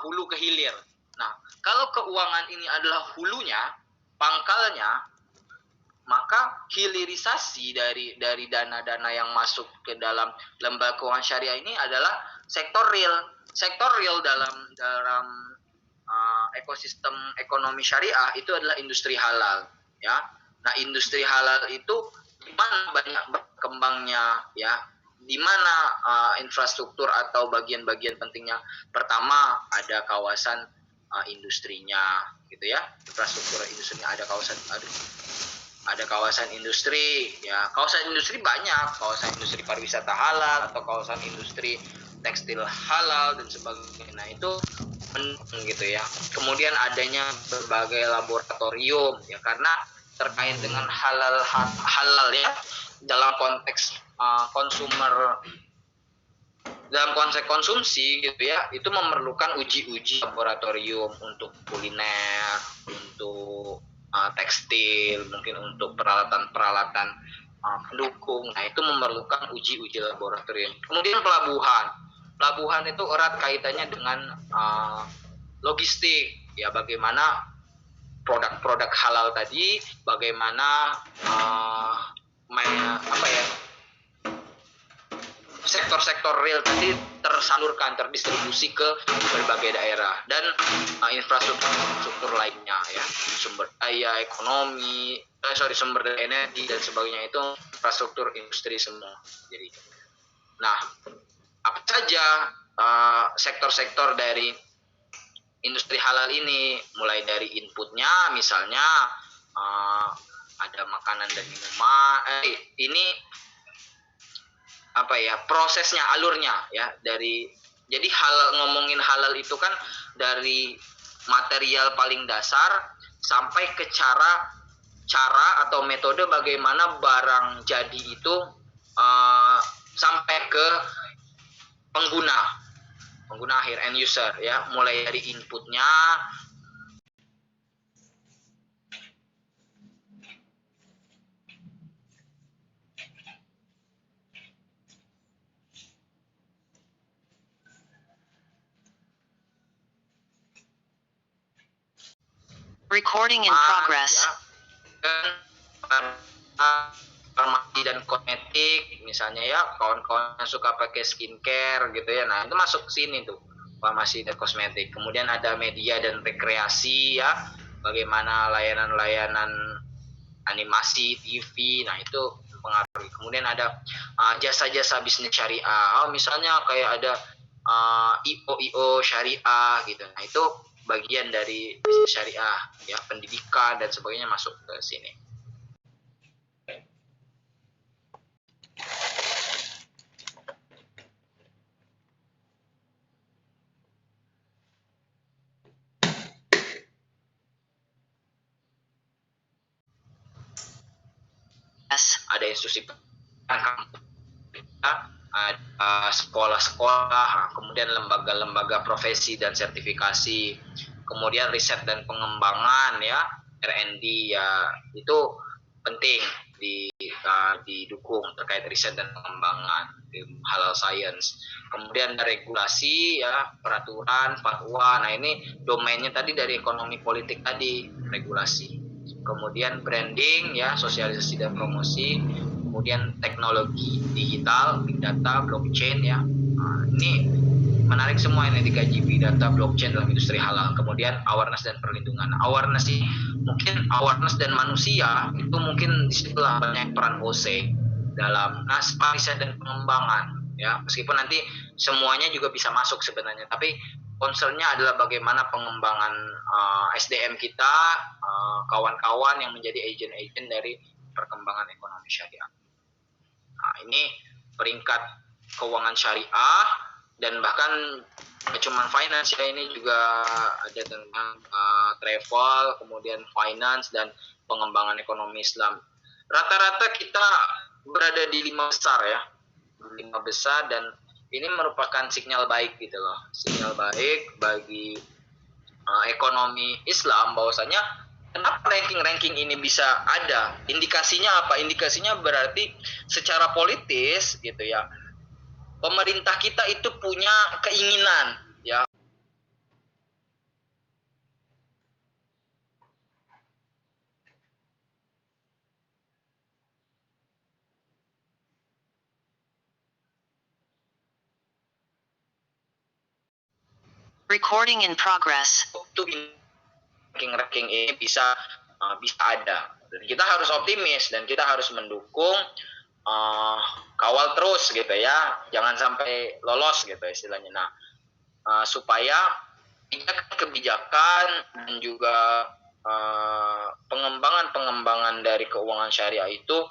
hulu ke hilir. Nah, kalau keuangan ini adalah hulunya, pangkalnya, maka hilirisasi dari dana-dana yang masuk ke dalam lembaga keuangan syariah ini adalah sektor real. Sektor real dalam ekosistem ekonomi syariah itu adalah industri halal, ya. Nah, industri halal itu di mana banyak berkembangnya, ya, di mana infrastruktur atau bagian-bagian pentingnya. Pertama, ada kawasan industrinya, gitu ya. Infrastruktur industrinya, ada kawasan industri, ya. Kawasan industri banyak, kawasan industri pariwisata halal atau kawasan industri tekstil halal dan sebagainya. Nah, itu gitu ya. Kemudian adanya berbagai laboratorium, ya, karena terkait dengan halal ya, dalam konteks dalam konteks konsumsi gitu ya, itu memerlukan uji laboratorium untuk kuliner, untuk tekstil, mungkin untuk peralatan pendukung. Nah, itu memerlukan uji laboratorium. Kemudian pelabuhan itu erat kaitannya dengan logistik, ya, bagaimana produk-produk halal tadi, bagaimana sektor-sektor real tadi terdistribusi ke berbagai daerah, dan infrastruktur lainnya, ya, sumber daya ekonomi, sumber daya energi dan sebagainya, itu infrastruktur industri semua. Jadi, nah, apa saja sektor-sektor dari industri halal ini, mulai dari inputnya, misalnya ada makanan dan minuman, ini prosesnya, alurnya, ya, jadi ngomongin halal itu kan dari material paling dasar sampai ke cara atau metode bagaimana barang jadi itu sampai ke pengguna akhir, end user, ya, mulai dari inputnya, Recording in progress. Farmasi dan kosmetik misalnya, ya, kawan-kawan yang suka pakai skincare gitu ya, nah, itu masuk ke sini tuh, farmasi dan kosmetik. Kemudian ada media dan rekreasi, ya, bagaimana layanan-layanan animasi TV, nah, itu mempengaruhi. Kemudian ada jasa-jasa bisnis syariah, misalnya kayak ada IO syariah gitu, nah, itu bagian dari bisnis syariah, ya, pendidikan dan sebagainya masuk ke sini. ada institusi kampus, ada sekolah-sekolah, kemudian lembaga-lembaga profesi dan sertifikasi, kemudian riset dan pengembangan ya, R&D ya, itu penting didukung terkait riset dan pengembangan di halal science. Kemudian ada regulasi ya, peraturan, fatwa. Nah, ini domainnya tadi dari ekonomi politik tadi, regulasi. Kemudian branding ya, sosialisasi dan promosi. Kemudian teknologi digital, big data, blockchain ya. Nah, ini menarik semua ini dikaji, big data, blockchain dalam industri halal. Kemudian awareness dan perlindungan. Awareness sih mungkin awareness dan manusia itu mungkin disitulah banyak peran OC dalam riset dan pengembangan ya, meskipun nanti semuanya juga bisa masuk sebenarnya, tapi concernnya adalah bagaimana pengembangan SDM kita, kawan-kawan yang menjadi agent-agent dari perkembangan ekonomi syariah. Nah, ini peringkat keuangan syariah, dan bahkan cuma finance ya, ini juga ada tentang travel, kemudian finance dan pengembangan ekonomi Islam. Rata-rata kita berada di 5 besar ya, 5 besar, dan ini merupakan sinyal baik gitu loh, sinyal baik bagi ekonomi Islam bahwasanya kenapa ranking-ranking ini bisa ada. Indikasinya apa? Indikasinya berarti secara politis gitu ya, pemerintah kita itu punya keinginan ya. Recording in progress. Untuk ranking ini bisa ada. Dan kita harus optimis dan kita harus mendukung, kawal terus gitu ya, jangan sampai lolos gitu istilahnya. Nah, supaya kebijakan dan juga pengembangan dari keuangan syariah itu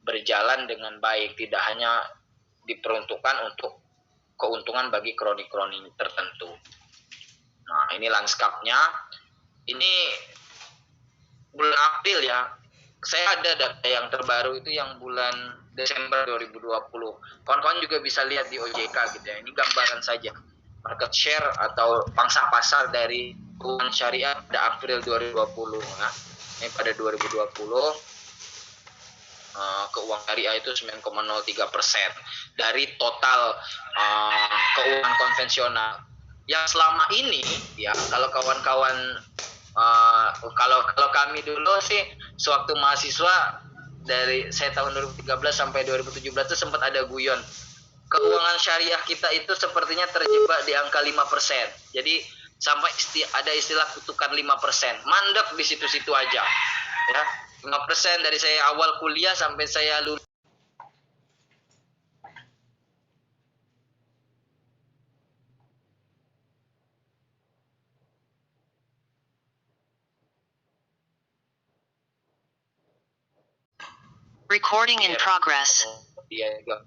berjalan dengan baik, tidak hanya diperuntukkan untuk keuntungan bagi kroni-kroni tertentu. Nah, ini lanskapnya. Ini bulan April ya. Saya ada data yang terbaru itu yang bulan Desember 2020. Kawan-kawan juga bisa lihat di OJK gitu ya. Ini gambaran saja. Market share atau pangsa pasar dari keuangan syariah pada April 2020. Nah, ini pada 2020 keuangan syariah itu 9,03% dari total keuangan konvensional. Yang selama ini ya, kalau kawan-kawan kalau kami dulu sih sewaktu mahasiswa, dari saya tahun 2013 sampai 2017 itu sempat ada guyon keuangan syariah kita itu sepertinya terjebak di angka 5%. Jadi sampai ada istilah kutukan 5%. Mandek di situ-situ aja. Ya, 5% dari saya awal kuliah sampai saya lulus. Recording in progress. Dia juga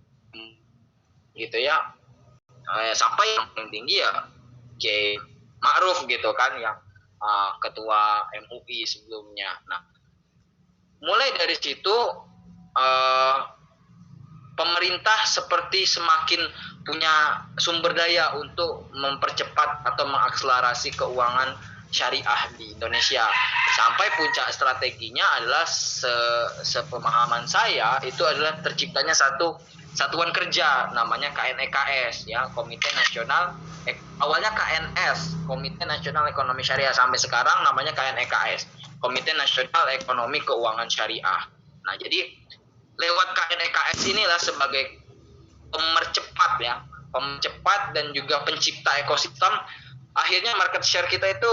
gitu ya, sampai yang paling tinggi ya Kiai Ma'ruf gitu kan, yang ketua MUI sebelumnya. Nah, mulai dari situ pemerintah seperti semakin punya sumber daya untuk mempercepat atau mengakselerasi keuangan syariah di Indonesia. Sampai puncak strateginya adalah sepemahaman saya itu adalah terciptanya satuan kerja namanya KNEKS ya, Komite Nasional awalnya KNS, Komite Nasional Ekonomi Syariah, sampai sekarang namanya KNEKS, Komite Nasional Ekonomi Keuangan Syariah. Nah, jadi lewat KNEKS inilah sebagai pemercepat dan juga pencipta ekosistem, akhirnya market share kita itu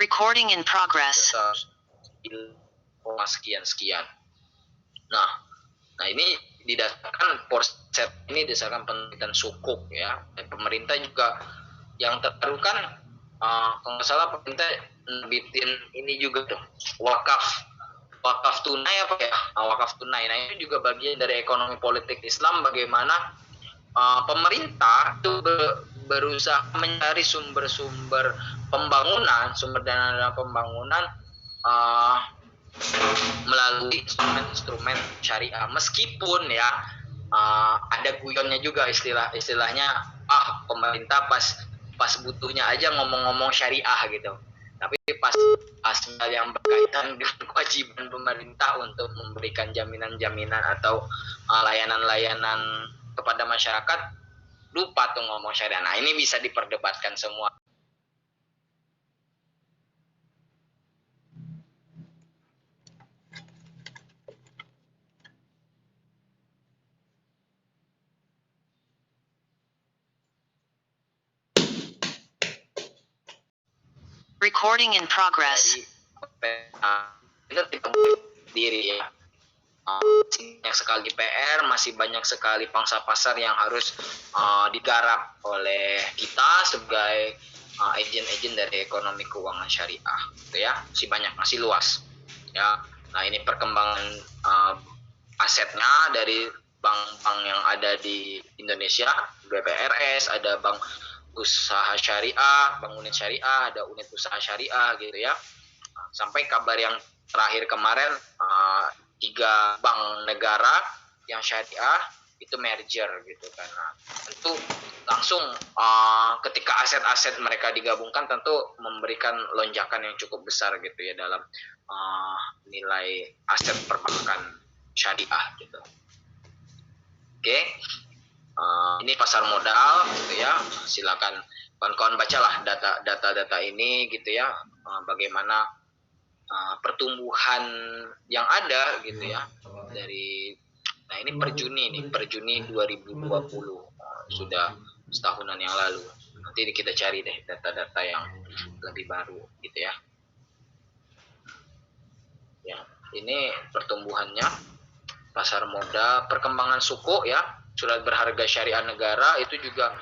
Recording in progress. sekian. Nah ini didasarkan porset ini didasarkan penelitian Sukuk ya. Dan pemerintah juga yang terbaru kan, kalau nggak salah pemerintah bikin ini juga tuh wakaf wakaf tunai apa ya? Wakaf tunai. Nah, ini juga bagian dari ekonomi politik Islam, bagaimana pemerintah itu berusaha mencari sumber-sumber pembangunan, sumber dana pembangunan melalui instrumen-instrumen syariah. Meskipun ya ada guyonnya juga, istilahnya pemerintah pas butuhnya aja ngomong-ngomong syariah gitu. Tapi pas yang berkaitan dengan kewajiban pemerintah untuk memberikan jaminan-jaminan atau layanan-layanan kepada masyarakat, lupa tuh ngomong syariah. Nah, ini bisa diperdebatkan semua. Recording in progress. Itu tidak diri ya. Banyak sekali PR, masih banyak sekali pangsa pasar yang harus digarap oleh kita sebagai agen-agen dari ekonomi keuangan syariah, gitu ya. Masih luas, ya. Nah, ini perkembangan asetnya dari bank-bank yang ada di Indonesia, BPRS, ada bank usaha syariah, bank unit syariah, ada unit usaha syariah, gitu ya. Sampai kabar yang terakhir kemarin 3 bank negara yang syariah itu merger gitu kan. Nah, tentu langsung ketika aset-aset mereka digabungkan tentu memberikan lonjakan yang cukup besar gitu ya dalam nilai aset perbankan syariah gitu. Oke. Ini pasar modal gitu ya. Silakan kawan-kawan bacalah data-data ini gitu ya. Bagaimana pertumbuhan yang ada gitu ya dari, nah ini per Juni 2020, sudah setahunan yang lalu. Nanti kita cari deh data-data yang lebih baru gitu ya. Ya, ini pertumbuhannya pasar modal, perkembangan suku ya, surat berharga syariah negara itu juga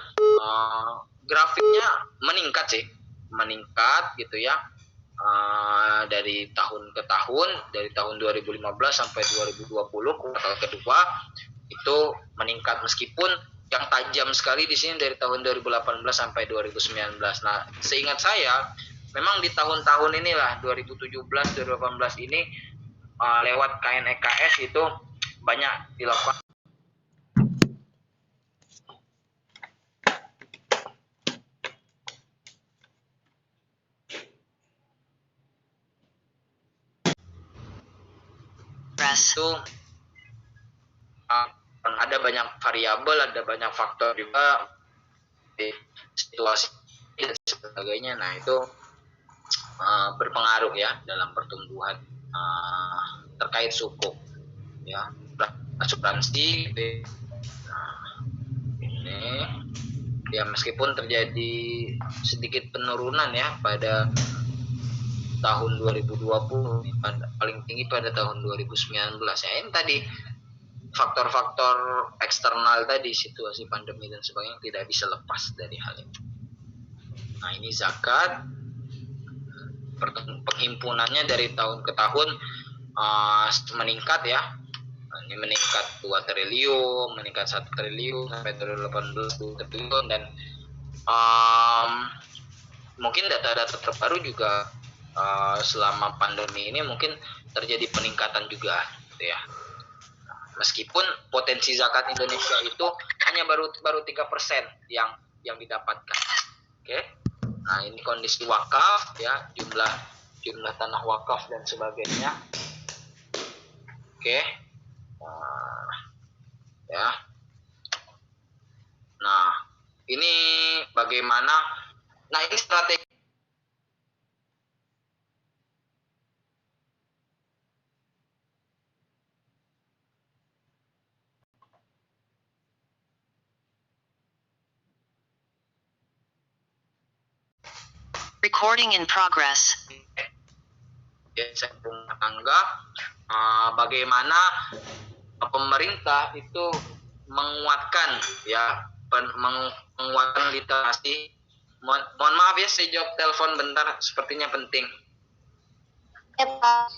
grafiknya meningkat gitu ya. Dari tahun ke tahun, dari tahun 2015 sampai 2020 kuartal kedua itu meningkat, meskipun yang tajam sekali di sini dari tahun 2018 sampai 2019. Nah, seingat saya memang di tahun-tahun inilah 2017, 2018 ini lewat KNEKS itu banyak dilakukan itu. Ada banyak variabel, ada banyak faktor juga, situasi dan sebagainya. Nah, itu berpengaruh ya dalam pertumbuhan terkait suku ya, asuransi. Ini ya, meskipun terjadi sedikit penurunan ya pada tahun 2020, paling tinggi pada tahun 2019 ya. Ini tadi faktor-faktor eksternal tadi, situasi pandemi dan sebagainya, tidak bisa lepas dari hal itu. Nah, ini zakat penghimpunannya dari tahun ke tahun meningkat ya. Nah, ini meningkat 2 triliun, meningkat 1 triliun sampai 2018 2 triliun, dan mungkin data-data terbaru juga selama pandemi ini mungkin terjadi peningkatan juga gitu ya. Meskipun potensi zakat Indonesia itu hanya baru 3% yang didapatkan. Oke. Nah, ini kondisi wakaf ya, jumlah tanah wakaf dan sebagainya. Oke. Ya. Nah, ini bagaimana? Nah, ini strategi Recording in progress. Rumah tangga, bagaimana pemerintah itu menguatkan ya, menguatkan literasi. Mohon maaf ya, saya jawab telepon bentar, sepertinya penting. Ya, Pak.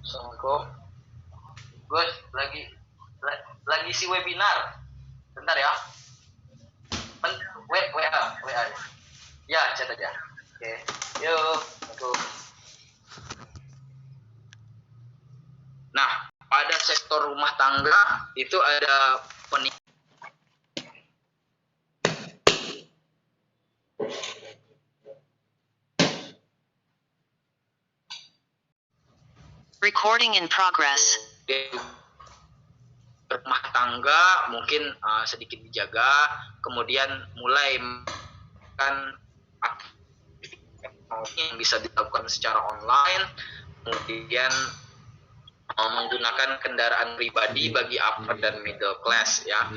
Assalamualaikum. Gus, lagi si webinar. Bentar ya. WA. Ya, chat aja. Oke. Yuk. Assalamualaikum. Nah, pada sektor rumah tangga itu ada Recording in progress. rumah tangga mungkin sedikit dijaga, kemudian mulai kan yang bisa dilakukan secara online, kemudian menggunakan kendaraan pribadi bagi upper dan middle class ya.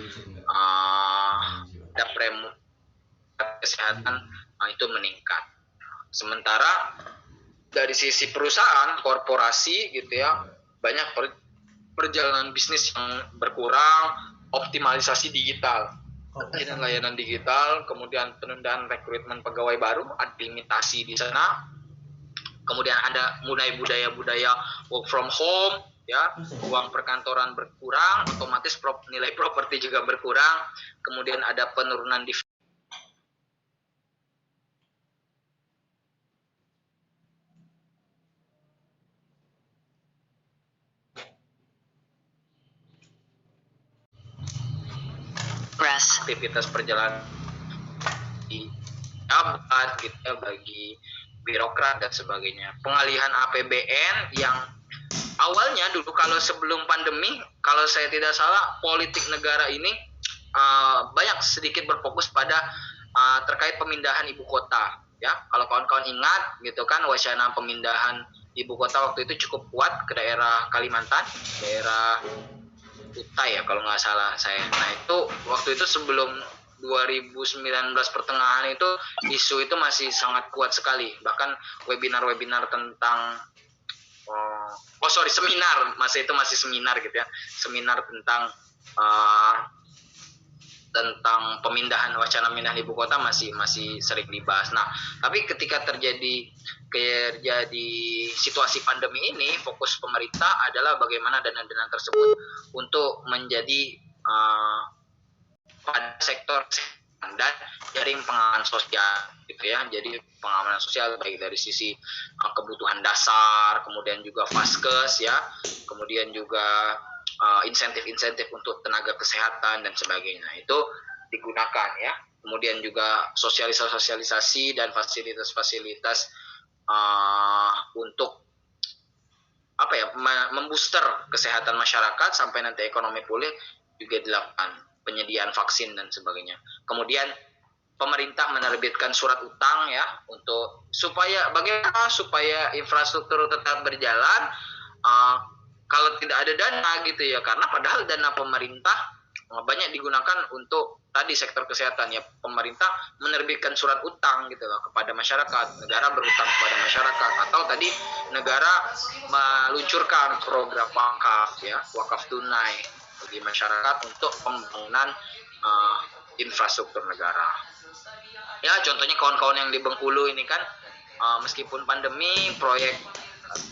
Ada premi kesehatan itu meningkat. Sementara dari sisi perusahaan, korporasi gitu ya, banyak perjalanan bisnis yang berkurang, optimalisasi digital, layanan digital, kemudian penundaan rekrutmen pegawai baru, ada limitasi di sana. Kemudian ada mulai budaya-budaya work from home, ya, uang perkantoran berkurang, otomatis nilai properti juga berkurang. Kemudian ada penurunan aktivitas perjalanan di jabat gitu ya, bagi birokrat dan sebagainya. Pengalihan APBN yang awalnya dulu kalau sebelum pandemi, kalau saya tidak salah, politik negara ini banyak sedikit berfokus pada terkait pemindahan ibu kota ya. Kalau kawan-kawan ingat gitu kan, wacana pemindahan ibu kota waktu itu cukup kuat ke daerah Kalimantan, daerah Kutai ya kalau nggak salah saya. Nah itu waktu itu sebelum 2019 pertengahan itu isu itu masih sangat kuat sekali. Bahkan webinar-webinar tentang seminar, masih seminar gitu ya. Seminar tentang pemindahan, wacana pemindahan ibu kota masih sering dibahas. Nah, tapi ketika terjadi situasi pandemi ini, fokus pemerintah adalah bagaimana dana-dana tersebut untuk menjadi pada sektor dan jaring pengaman sosial gitu ya. Jadi pengamanan sosial baik dari sisi kebutuhan dasar, kemudian juga vaskes ya, kemudian juga insentif-insentif untuk tenaga kesehatan dan sebagainya itu digunakan ya. Kemudian juga sosialisasi dan fasilitas-fasilitas untuk membooster kesehatan masyarakat sampai nanti ekonomi pulih juga dilakukan, penyediaan vaksin dan sebagainya. Kemudian pemerintah menerbitkan surat utang ya untuk bagaimana supaya infrastruktur tetap berjalan kalau tidak ada dana gitu ya, karena padahal dana pemerintah banyak digunakan untuk tadi sektor kesehatan ya. Pemerintah menerbitkan surat utang gitu loh kepada masyarakat, negara berutang kepada masyarakat, atau tadi negara meluncurkan program wakaf ya, wakaf tunai bagi masyarakat untuk pembangunan infrastruktur negara. Ya contohnya kawan-kawan yang di Bengkulu ini kan meskipun pandemi proyek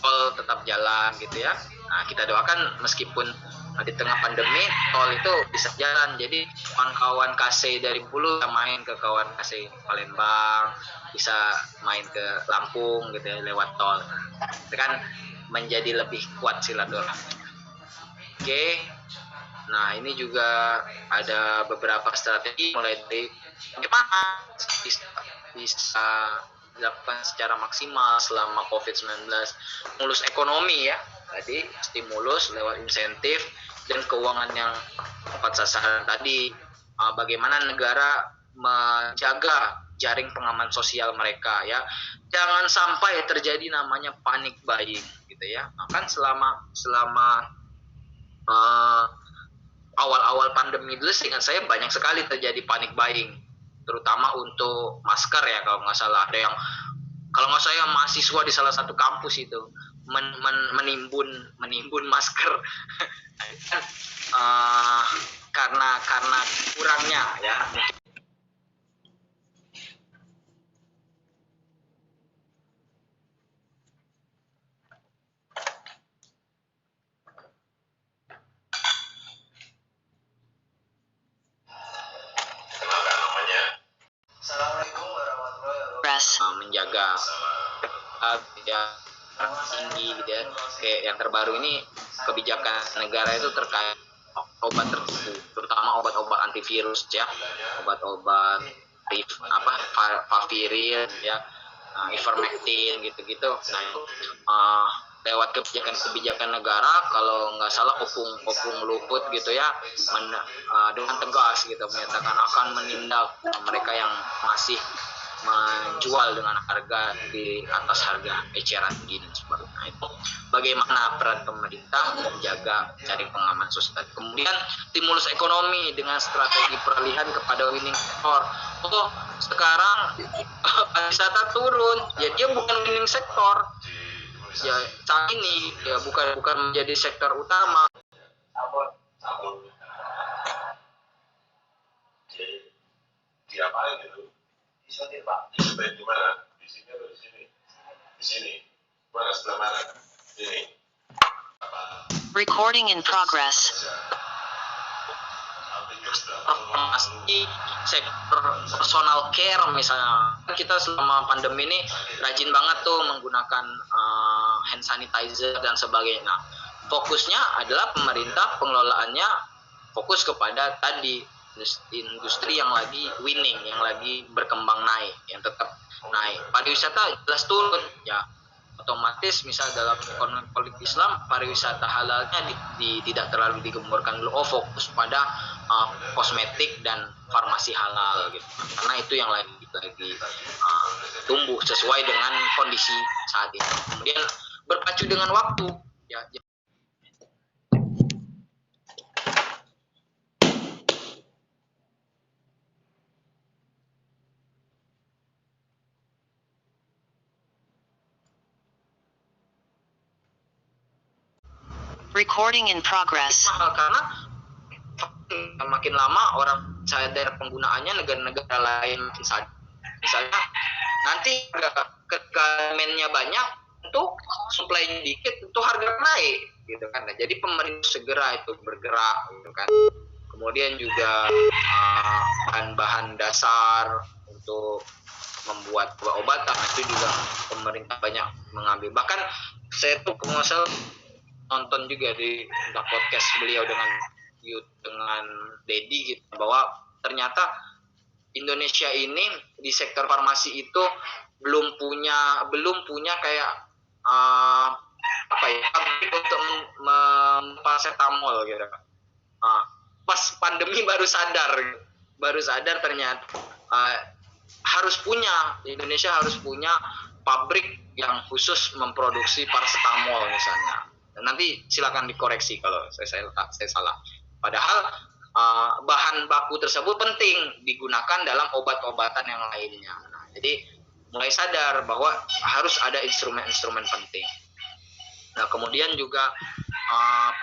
tol tetap jalan gitu ya. Nah kita doakan meskipun di tengah pandemi tol itu bisa jalan, jadi kawan-kawan KC dari Bulu bisa main ke kawan KC Palembang, bisa main ke Lampung gitu ya lewat tol. Itu kan menjadi lebih kuat silaturahmi. Oke. Nah ini juga ada beberapa strategi mulai dari bagaimana bisa dilakukan secara maksimal selama COVID-19, stimulus ekonomi ya, tadi stimulus lewat insentif dan keuangan yang tepat sasaran tadi, bagaimana negara menjaga jaring pengaman sosial mereka ya, jangan sampai terjadi namanya panic buying gitu ya. Kan selama awal-awal pandemi dulu seingat saya banyak sekali terjadi panic buying, terutama untuk masker ya kalau nggak salah. Ada yang kalau nggak salah mahasiswa di salah satu kampus itu menimbun masker karena kurangnya ya. ya tinggi gitu ya. Kayak yang terbaru ini kebijakan negara itu terkait obat tertentu, terutama obat-obat antivirus ya, obat-obat favipiravir ya, ivermectin gitu-gitu. Nah itu lewat kebijakan negara, kalau nggak salah Opung Luhut gitu ya, dengan tegas gitu menyatakan akan menindak mereka yang masih menjual dengan harga di atas harga eceran tinggi dan sebagainya. Nah, itu bagaimana peran pemerintah menjaga jaring pengaman sosial. Kemudian stimulus ekonomi dengan strategi peralihan kepada winning sector. Sekarang pariwisata turun, ya dia bukan winning sector. Ya saat ini ya bukan menjadi sektor utama. Diapain gitu? Di mana? Di sini atau di sini? Di sini. Mana sebelah mana? Ini. Recording in progress. Masih sektor personal care misalnya, kita selama pandemi ini rajin banget tuh menggunakan hand sanitizer dan sebagainya. Nah, fokusnya adalah pemerintah pengelolaannya fokus kepada tadi industri yang lagi winning, yang lagi berkembang naik, yang tetap naik. Pariwisata jelas turun ya, otomatis misal dalam ekonomi politik Islam pariwisata halalnya tidak terlalu digemborkan dulu, fokus pada kosmetik dan farmasi halal gitu, karena itu yang lagi tumbuh sesuai dengan kondisi saat ini. Kemudian berpacu dengan waktu ya. Recording in progress. Karena makin lama orang sadar penggunaannya, negara-negara lain makin sadar. Misalnya nanti ketika demandnya banyak, tentu supply-nya dikit, tentu harga naik gitu kan. Nah, jadi pemerintah segera itu bergerak gitu kan. Kemudian juga bahan-bahan dasar untuk membuat obat-obatan itu juga pemerintah banyak mengambil. Bahkan saya tuh pengusaha nonton juga di podcast beliau dengan Dedi gitu, bahwa ternyata Indonesia ini di sektor farmasi itu belum punya kayak pabrik untuk paracetamol gitu. Pas pandemi baru sadar ternyata Indonesia harus punya pabrik yang khusus memproduksi paracetamol misalnya. Nanti silakan dikoreksi kalau saya salah. Padahal bahan baku tersebut penting digunakan dalam obat-obatan yang lainnya. Nah, jadi mulai sadar bahwa harus ada instrumen-instrumen penting. Nah, kemudian juga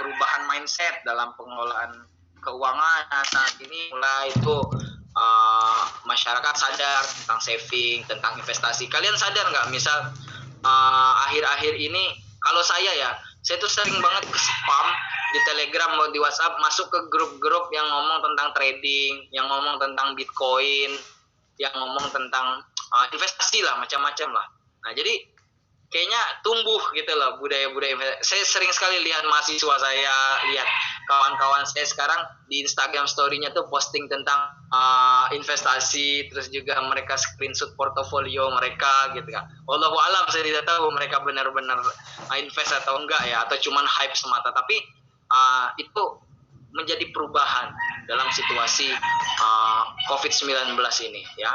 perubahan mindset dalam pengelolaan keuangan. Nah, saat ini mulai itu masyarakat sadar tentang saving, tentang investasi. Kalian sadar nggak? Misal akhir-akhir ini, kalau saya tuh sering banget ke spam di Telegram atau di WhatsApp, masuk ke grup-grup yang ngomong tentang trading, yang ngomong tentang Bitcoin, yang ngomong tentang investasi lah, macam-macam lah. Nah, jadi kayaknya tumbuh gitu loh budaya-budaya investasi. Saya sering sekali lihat mahasiswa saya, lihat kawan-kawan saya sekarang di Instagram story-nya tuh posting tentang investasi, terus juga mereka screenshot portofolio mereka gitu kan. Wallahu alam, saya tidak tahu mereka benar-benar invest atau enggak ya, atau cuman hype semata, tapi itu menjadi perubahan dalam situasi COVID-19 ini ya.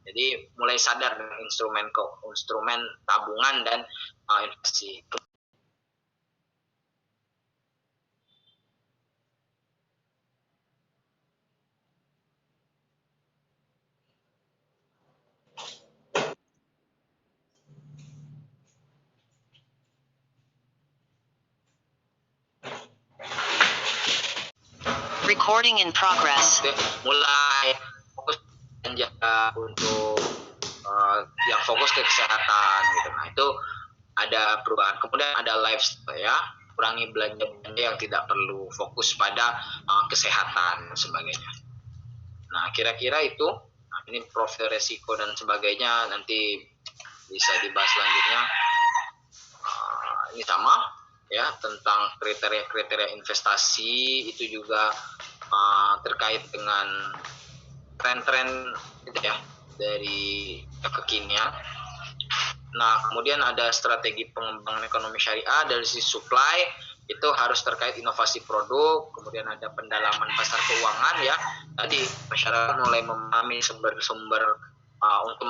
Jadi mulai sadar dengan instrumen tabungan dan investasi. Recording in progress. Mulai fokus menjaga untuk yang fokus ke kesehatan gitu. Nah, itu ada perubahan. Kemudian ada lifestyle ya, kurangi belanja yang tidak perlu, fokus pada kesehatan dan sebagainya. Nah, kira-kira itu. Nah, ini profil resiko dan sebagainya nanti bisa dibahas selanjutnya. Ini sama ya, tentang kriteria-kriteria investasi, itu juga terkait dengan tren-tren gitu ya dari kekinian. Nah, kemudian ada strategi pengembangan ekonomi syariah dari sisi supply, itu harus terkait inovasi produk, kemudian ada pendalaman pasar keuangan ya. Tadi masyarakat mulai memahami sumber-sumber untuk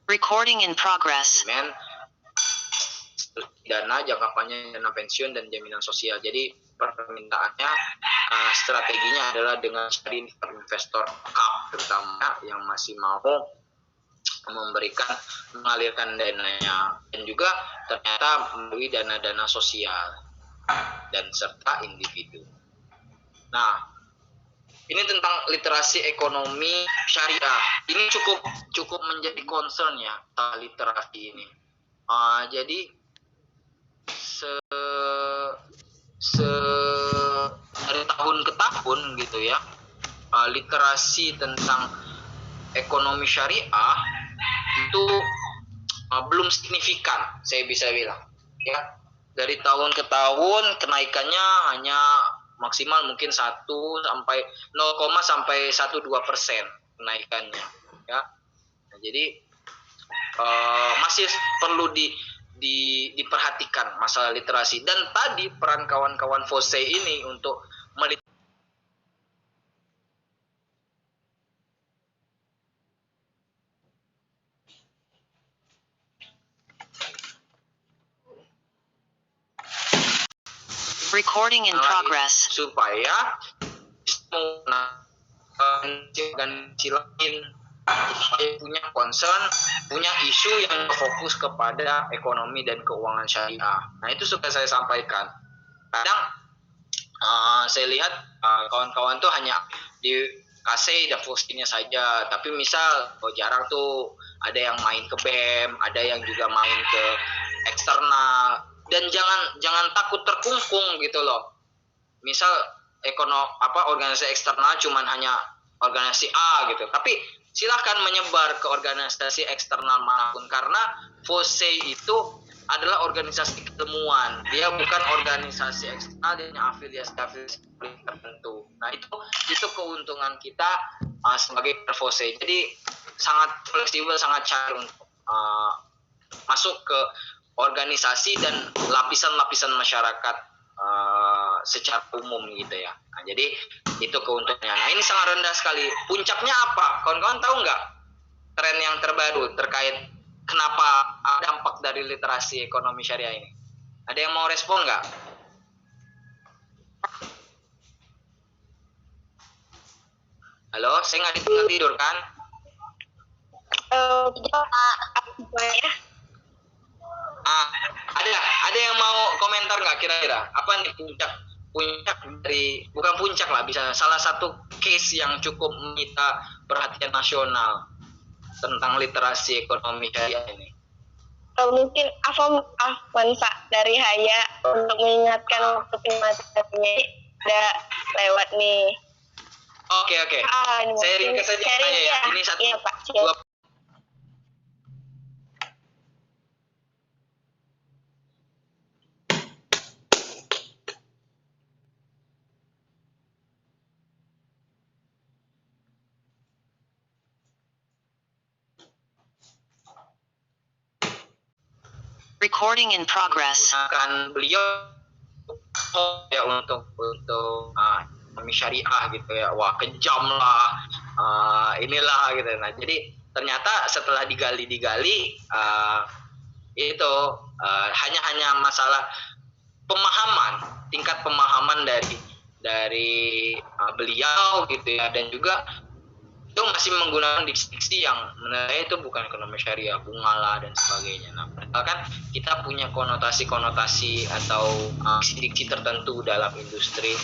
Recording in progress. Dana jangka panjang, dana pensiun, dan jaminan sosial. Jadi permintaannya strateginya adalah dengan cari investor CAP terutama yang masih mau mengalirkan dananya, dan juga ternyata melalui dana-dana sosial dan serta individu. Nah, ini tentang literasi ekonomi syariah. Ini cukup menjadi concern ya, literasi ini. Jadi dari tahun ke tahun gitu ya, literasi tentang ekonomi syariah itu belum signifikan, saya bisa bilang ya. Dari tahun ke tahun kenaikannya hanya maksimal mungkin 1 sampai 0, sampai 1-2% kenaikannya ya. Nah, jadi masih perlu diperhatikan masalah literasi, dan tadi peran kawan-kawan FOSE ini untuk Recording in progress. supaya organisasi lain punya concern, punya isu yang fokus kepada ekonomi dan keuangan syariah. Nah, itu suka saya sampaikan. Kadang saya lihat kawan-kawan tuh hanya di KC dan postingnya saja, tapi misal jarang tuh ada yang main ke BEM, ada yang juga main ke eksternal. Dan jangan takut terkungkung gitu loh. Misal organisasi eksternal cuman hanya organisasi A gitu, tapi silahkan menyebar ke organisasi eksternal manapun, karena FOSE itu adalah organisasi ketemuan, dia bukan organisasi eksternal, dia punya afiliasi tertentu. Nah, itu keuntungan kita sebagai FOSE. Jadi sangat fleksibel, sangat cair untuk masuk ke organisasi dan lapisan-lapisan masyarakat secara umum gitu ya. Nah, jadi itu keuntungannya. Nah, ini sangat rendah sekali. Puncaknya apa? Kawan-kawan tahu nggak tren yang terbaru terkait kenapa dampak dari literasi ekonomi syariah ini? Ada yang mau respon nggak? Halo, saya nggak ditinggal tidur kan? Ya. Ada yang mau komentar nggak kira-kira? Apa nih puncak dari, bukan puncak lah, bisa salah satu case yang cukup menyita perhatian nasional tentang literasi ekonomi syariah ini? Mungkin Afwan Pak dari Haya untuk mengingatkan waktu klimatisasinya udah lewat nih. Oke. Saya ringkas saja ya. Ini satu iya, Pak. dua. Recording in progress. Akan beliau ya untuk ekonomi syariah gitu ya. Wah, kejam lah, inilah gitu. Nah, jadi ternyata setelah digali itu hanya masalah pemahaman, tingkat pemahaman dari beliau gitu ya, dan juga itu masih menggunakan diksi yang menurut saya itu bukan ekonomi syariah, bunga lah dan sebagainya. Nah, padahal kan kita punya konotasi atau diksi tertentu dalam industri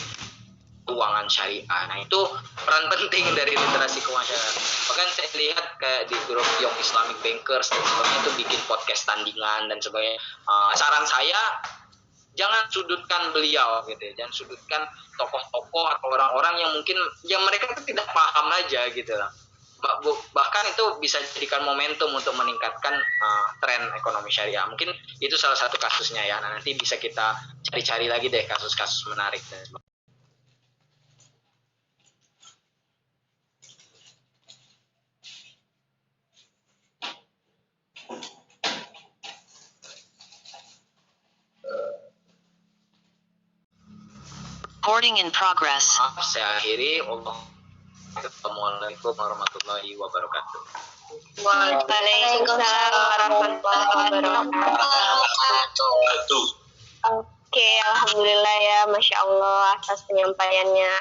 keuangan syariah. Nah, itu peran penting dari literasi keuangan syariah. Bahkan saya lihat kayak di grup Young Islamic Bankers dan sebagainya itu bikin podcast tandingan dan sebagainya. Saran saya jangan sudutkan beliau gitu ya. Jangan sudutkan tokoh-tokoh atau orang-orang yang mungkin yang mereka itu tidak paham aja gitu lah. Bahkan itu bisa dijadikan momentum untuk meningkatkan tren ekonomi syariah. Mungkin itu salah satu kasusnya ya. Nah, nanti bisa kita cari-cari lagi deh kasus-kasus menarik dan sebagainya. Recording in progress. Maaf, saya akhiri. Assalamualaikum warahmatullahi wabarakatuh. Waalaikumsalam warahmatullahi wabarakatuh. Oke, alhamdulillah ya, masya Allah atas penyampaiannya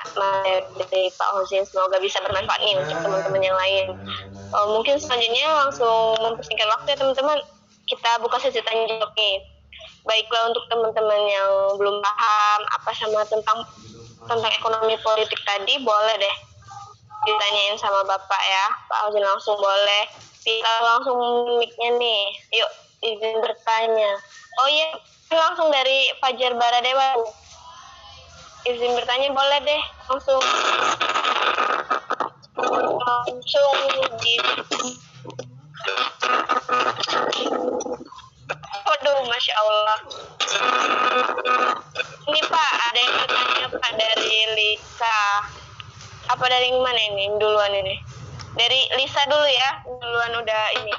dari Pak Husin. Semoga bisa bermanfaat nih untuk teman-teman yang lain. Mungkin selanjutnya langsung mempersingkat waktu ya teman-teman. Kita buka sesi tanya jawab nih. Baiklah, untuk teman-teman yang belum paham apa sama tentang ekonomi politik tadi, boleh deh ditanyain sama Bapak ya. Pak Husin langsung boleh. Kita langsung mic-nya nih. Yuk, izin bertanya. Oh iya, langsung dari Fajar Baradewa. Izin bertanya boleh deh. Langsung di Waduh, Masya Allah. Ini Pak, ada yang bertanya Pak dari Lisa. Apa dari mana ini? Duluan ini. Dari Lisa dulu ya. Duluan udah ini.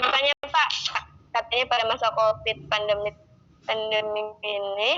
Bertanya Pak, katanya pada masa COVID pandemi ini